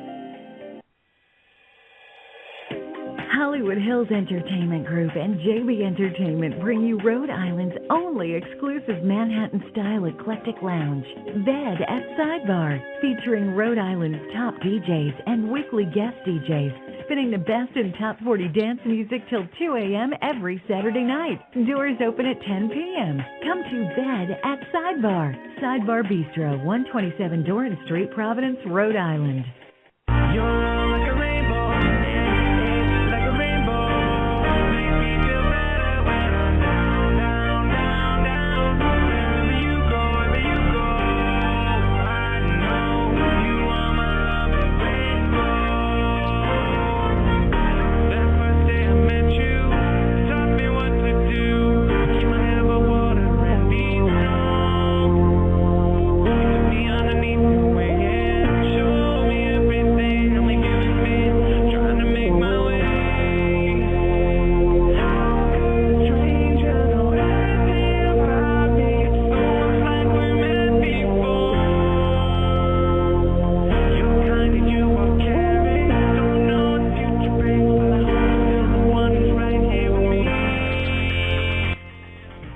Hollywood Hills Entertainment Group and JB Entertainment bring you Rhode Island's only exclusive Manhattan-style eclectic lounge, Bed at Sidebar, featuring Rhode Island's top DJs and weekly guest DJs, spinning the best in top 40 dance music till 2 a.m. every Saturday night. Doors open at 10 p.m. Come to Bed at Sidebar. Sidebar Bistro, 127 Doran Street, Providence, Rhode Island.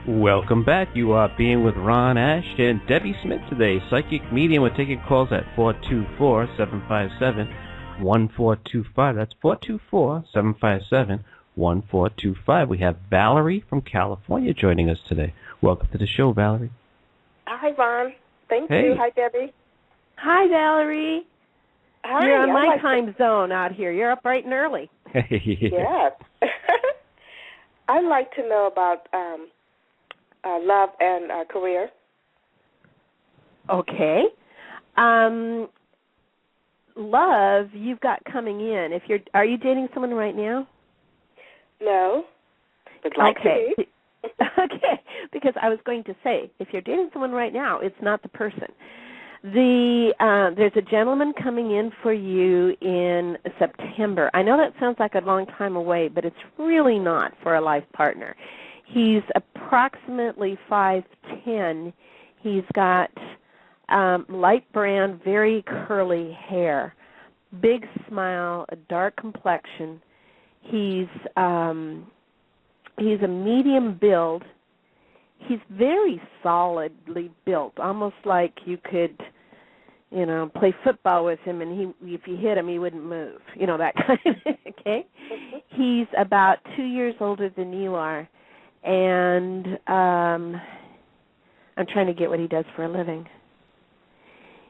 Welcome back. You are being with Ron Ash and Debbie Smith today. Psychic Medium. We're taking calls at 424-757-1425. That's 424-757-1425. We have Valerie from California joining us today. Welcome to the show, Valerie. Hi, Ron. Thank Hey. you. Hi, Debbie. Hi, Valerie. Hi. You're on I my like time zone out here. You're up bright and early. Yes. I'd like to know about love and career. Okay. Love, you've got coming in. Are you dating someone right now? No. Would like to be. Okay, because I was going to say, if you're dating someone right now, it's not the person. There's a gentleman coming in for you in September. I know that sounds like a long time away, but it's really not for a life partner. He's approximately 5'10". He's got light brown, very curly hair, big smile, a dark complexion. He's a medium build. He's very solidly built, almost like you could play football with him, and if you hit him, he wouldn't move. That kind of, okay? He's about 2 years older than you are, and I'm trying to get what he does for a living.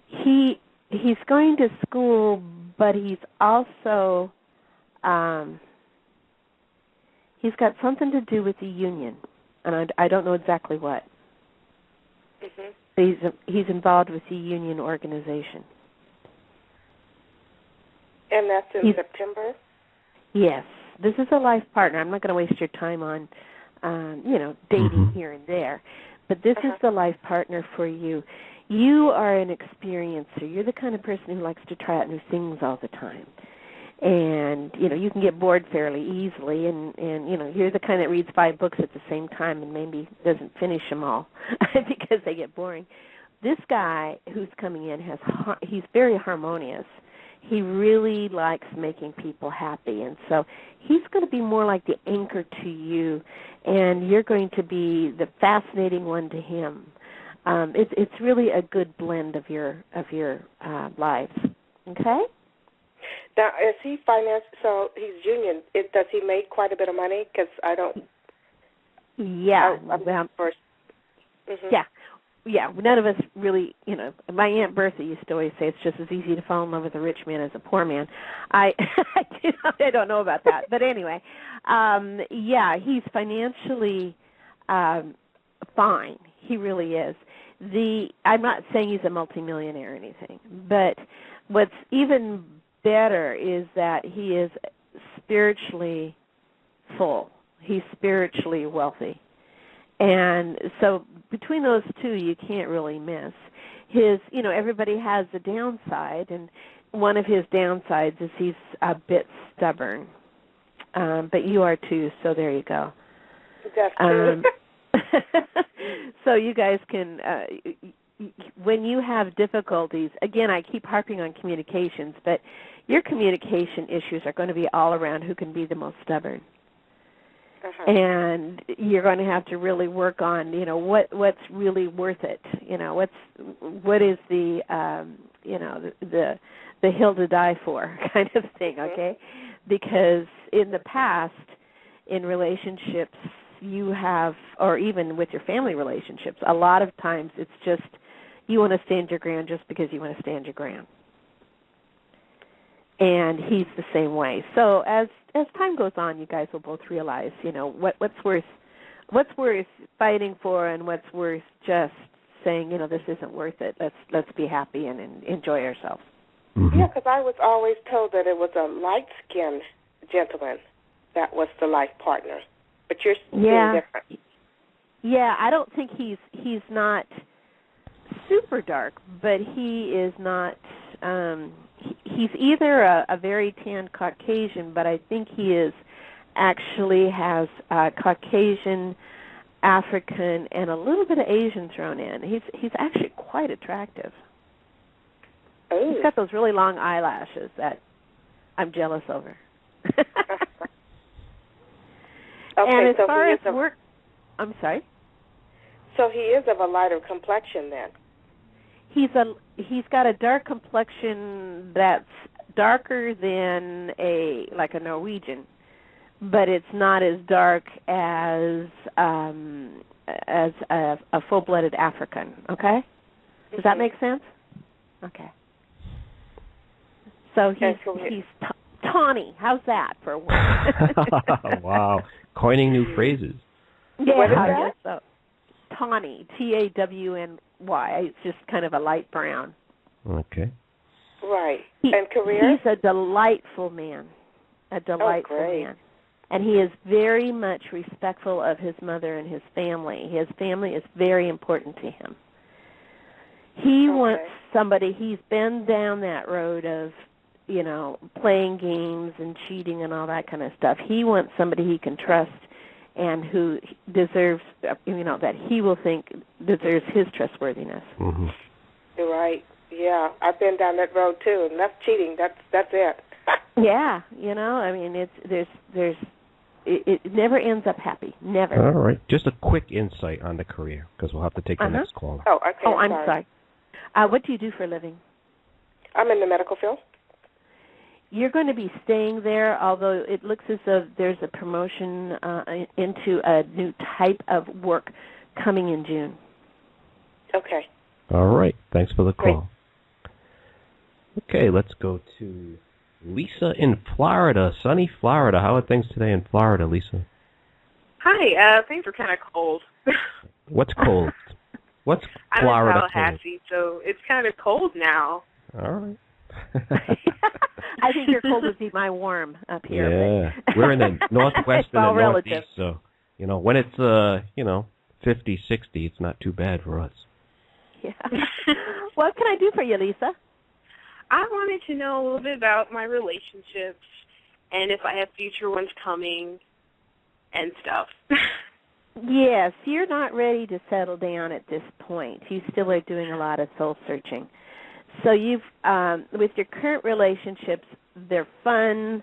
He's going to school, but he's also he's got something to do with the union, and I don't know exactly what. He's involved with the union organization. And that's in September? Yes. This is a life partner. I'm not going to waste your time on, dating here and there. But this is the life partner for you. You are an experiencer. You're the kind of person who likes to try out new things all the time. And, you can get bored fairly easily, and you're the kind that reads 5 books at the same time and maybe doesn't finish them all because they get boring. This guy who's coming in, he's very harmonious. He really likes making people happy, and so he's going to be more like the anchor to you, and you're going to be the fascinating one to him. It's really a good blend of your lives, okay? Now, is he financed? So he's union. Does he make quite a bit of money? Because I don't. Yeah. Yeah. None of us really, my Aunt Bertha used to always say it's just as easy to fall in love with a rich man as a poor man. I don't know about that, but anyway, he's financially fine. He really is. I'm not saying he's a multimillionaire or anything, but what's even better is that he is spiritually full. He's spiritually wealthy. And so between those two, you can't really miss. Everybody has a downside, and one of his downsides is he's a bit stubborn. But you are too, so there you go. That's true. So you guys can, when you have difficulties, again, I keep harping on communications, but your communication issues are going to be all around who can be the most stubborn. And you're going to have to really work on, what's really worth it. What is the hill to die for kind of thing, okay? Because in the past, in relationships, you have, or even with your family relationships, a lot of times it's just you want to stand your ground just because you want to stand your ground. And he's the same way. So as time goes on, you guys will both realize, what's worth fighting for, and what's worth just saying, this isn't worth it. Let's be happy and enjoy ourselves. Yeah, because I was always told that it was a light-skinned gentleman that was the life partner. But you're being different. Yeah, I don't think he's not super dark, but he is not. He's either a very tan Caucasian, but I think he actually has Caucasian, African, and a little bit of Asian thrown in. He's actually quite attractive. Ooh. He's got those really long eyelashes that I'm jealous over. Okay, and as so far as work, I'm sorry. So he is of a lighter complexion then. He's got a dark complexion that's darker than a Norwegian, but it's not as dark as a full-blooded African. Okay, does that make sense? Okay. So he's tawny. How's that for a word? Wow. Coining new phrases. Yeah, I guess so. Tawny, Tawny. It's just kind of a light brown. Okay. Right. And career? He's a delightful man. A delightful man. And he is very much respectful of his mother and his family. His family is very important to him. He wants somebody, he's been down that road of, playing games and cheating and all that kind of stuff. He wants somebody he can trust and who deserves, that he will think deserves his trustworthiness. Mm-hmm. You're right. Yeah, I've been down that road too, and that's cheating. That's it. Yeah, it never ends up happy. Never. All right. Just a quick insight on the career, because we'll have to take the next caller. Oh, okay. I'm sorry. What do you do for a living? I'm in the medical field. You're going to be staying there, although it looks as though there's a promotion into a new type of work coming in June. Okay. All right. Thanks for the Great. call. Okay, let's go to Lisa in Florida. Sunny Florida. How are things today in Florida, Lisa? Hi. Things are kind of cold. What's cold? What's I'm Florida in Tallahassee, so it's kind of cold now. cold? All right. I think your cold would be my warm up here. Yeah, we're in the northwest and the all northeast, relative. so when it's 50, 60, it's not too bad for us. Yeah. What can I do for you, Lisa? I wanted to know a little bit about my relationships and if I have future ones coming and stuff. Yes, you're not ready to settle down at this point. You still are doing a lot of soul searching. So you've, with your current relationships, they're fun.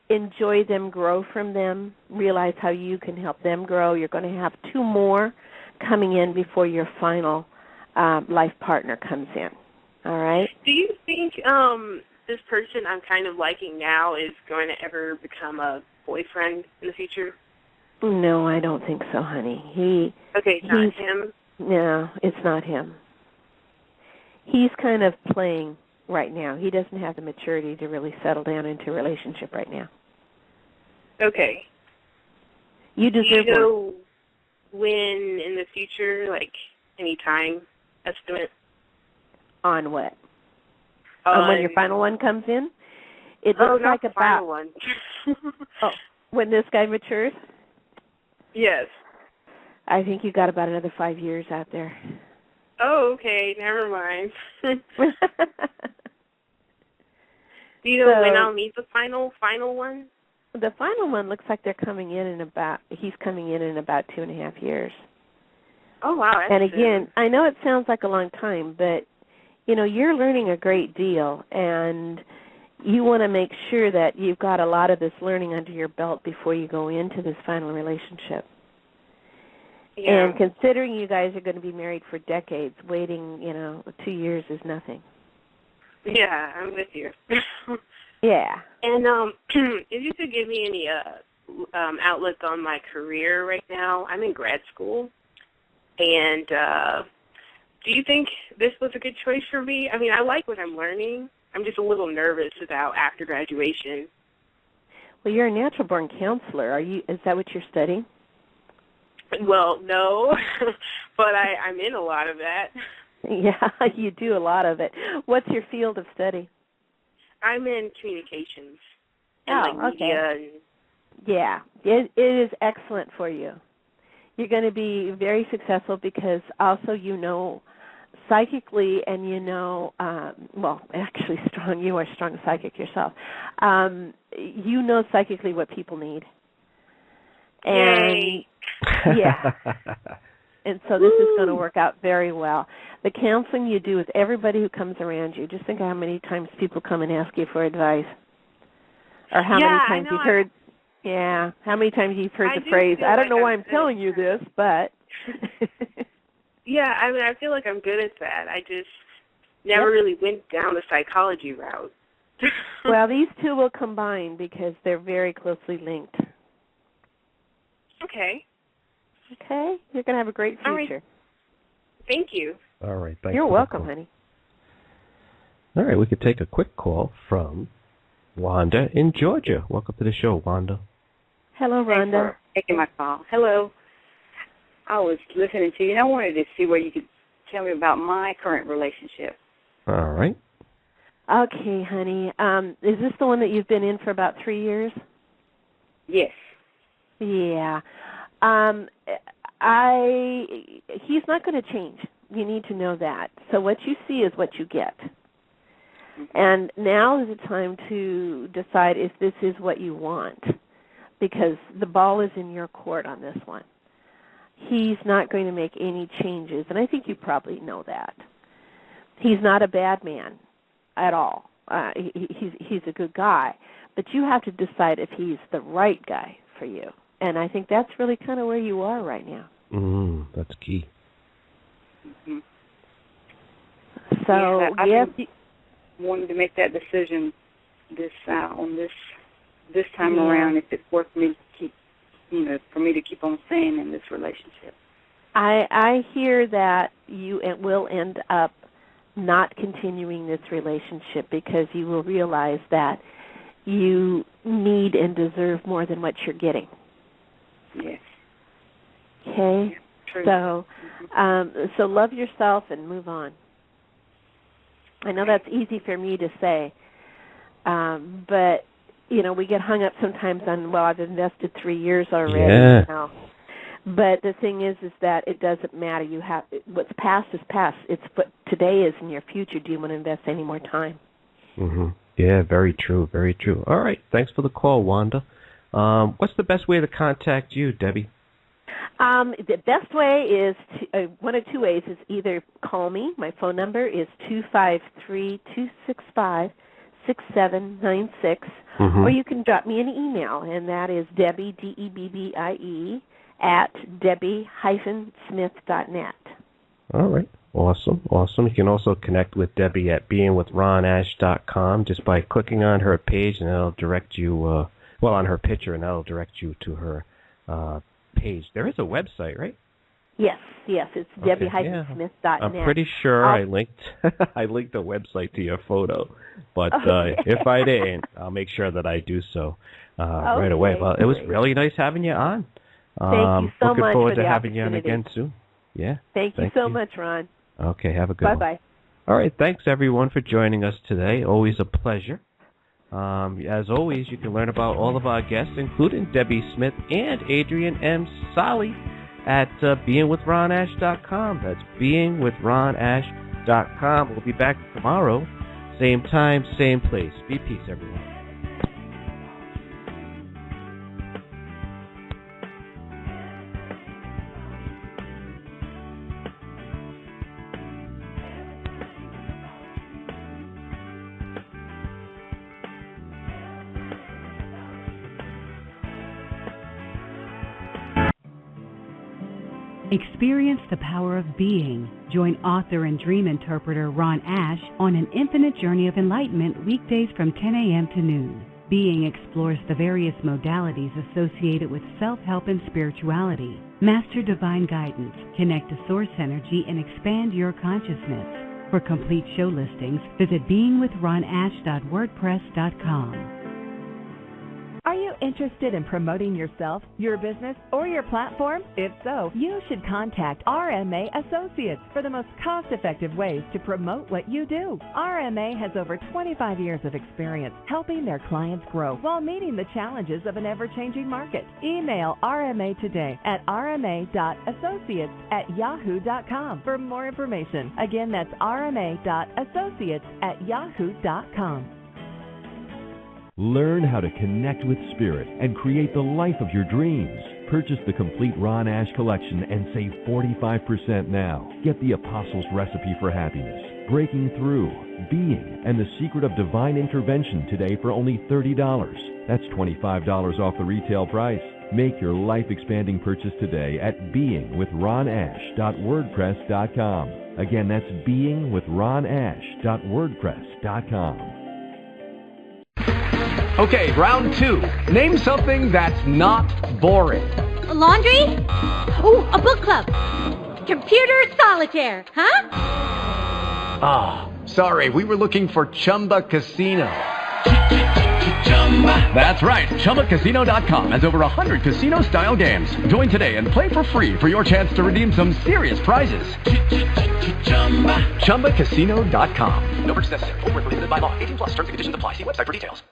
Enjoy them, grow from them, realize how you can help them grow. You're going to have 2 more coming in before your final life partner comes in. All right? Do you think this person I'm kind of liking now is going to ever become a boyfriend in the future? No, I don't think so, honey. Okay, not him? No, it's not him. He's kind of playing right now. He doesn't have the maturity to really settle down into a relationship right now. Okay. You deserve Do you know when in the future, like any time estimate? On what? On when your final one comes in? It looks not like the about final one. when this guy matures? Yes. I think you got about another 5 years out there. Oh, okay. Never mind. Do you know when I'll meet the final one? The final one looks like he's coming in in about 2.5 years. Oh, wow. That's And again, I know it sounds like a long time, but you're learning a great deal, and you want to make sure that you've got a lot of this learning under your belt before you go into this final relationship. Yeah. And considering you guys are going to be married for decades, waiting, 2 years is nothing. Yeah, I'm with you. Yeah. And if you could give me any outlook on my career right now, I'm in grad school. And do you think this was a good choice for me? I mean, I like what I'm learning. I'm just a little nervous about after graduation. Well, you're a natural-born counselor. Is that what you're studying? Well, no, but I'm in a lot of that. Yeah, you do a lot of it. What's your field of study? I'm in communications and media. And yeah, it is excellent for you. You're going to be very successful because also psychically and actually strong. You are a strong psychic yourself. Psychically what people need. And yay. Yeah. And so this is going to work out very well. The counseling you do with everybody who comes around you, just think how many times people come and ask you for advice. Or how many times you've heard how many times you've heard the phrase, I don't know why I'm telling you this, but yeah, I mean, I feel like I'm good at that. I just never really went down the psychology route. Well, these two will combine because they're very closely linked. Okay. Okay? You're going to have a great future. All right. Thank you. All right. Thanks. You're welcome, honey. All right. We could take a quick call from Wanda in Georgia. Welcome to the show, Wanda. Hello, Rhonda. Thanks for taking my call. Hello. I was listening to you, and I wanted to see where you could tell me about my current relationship. All right. Okay, honey. Is this the one that you've been in for about 3 years? Yes. Yeah. He's not going to change. You need to know that. So what you see is what you get. And now is the time to decide if this is what you want, because the ball is in your court on this one. He's not going to make any changes, and I think you probably know that. He's not a bad man at all. He's a good guy, but you have to decide if he's the right guy for you. And I think that's really kind of where you are right now. That's key. So, wanted to make that decision this time around, if it's worth me to keep, for me to keep on staying in this relationship. I hear that you will end up not continuing this relationship because you will realize that you need and deserve more than what you're getting. Yes. Okay? Yeah, true. So love yourself and move on. I know that's easy for me to say, but, we get hung up sometimes on, well, I've invested 3 years already. Yeah. But the thing is that it doesn't matter. You have what's past is past. It's what today is in your future. Do you want to invest any more time? Mm-hmm. Yeah, very true, very true. All right, thanks for the call, Wanda. What's the best way to contact you, Debbie? The best way is one of two ways. Is either call me. My phone number is 253-265-6796, or you can drop me an email, and that is Debbie, DEBBIE, at debbie-smith.net. All right. Awesome. You can also connect with Debbie at beingwithronash.com just by clicking on her page, and that'll direct you, on her picture, and that'll direct you to her page. There is a website, right? Yes, it's debbie-smith.net. I'm pretty sure I linked a website to your photo, but if I didn't, I'll make sure that I do so right away. Well, it was really nice having you on. Thank you so much. Looking forward to having you on opportunity. again soon. Yeah. Thank you so much, Ron. Okay, have a good one. Bye-bye. All right, thanks everyone for joining us today. Always a pleasure. As always, you can learn about all of our guests, including Debbie Smith and Adrian M. Salee, at beingwithronash.com. That's beingwithronash.com. We'll be back tomorrow, same time, same place. Be peace, everyone. Experience the power of being. Join author and dream interpreter Ron Ash on an infinite journey of enlightenment weekdays from 10 a.m. to noon. Being explores the various modalities associated with self-help and spirituality. Master divine guidance, connect to source energy, and expand your consciousness. For complete show listings, visit beingwithronash.wordpress.com. Are you interested in promoting yourself, your business, or your platform? If so, you should contact RMA Associates for the most cost-effective ways to promote what you do. RMA has over 25 years of experience helping their clients grow while meeting the challenges of an ever-changing market. Email RMA today at rma.associates@yahoo.com for more information. Again, that's rma.associates@yahoo.com. Learn how to connect with Spirit and create the life of your dreams. Purchase the complete Ron Ash collection and save 45% now. Get the Apostles' Recipe for Happiness, Breaking Through, Being, and the Secret of Divine Intervention today for only $30. That's $25 off the retail price. Make your life-expanding purchase today at beingwithronash.wordpress.com. Again, that's beingwithronash.wordpress.com. Okay, round two. Name something that's not boring. A laundry? Ooh, a book club. Computer solitaire, huh? Ah, sorry, we were looking for Chumba Casino. That's right, ChumbaCasino.com has over 100 casino-style games. Join today and play for free for your chance to redeem some serious prizes. ChumbaCasino.com. No purchase necessary. Void where prohibited by law. 18+ terms and conditions apply. See website for details.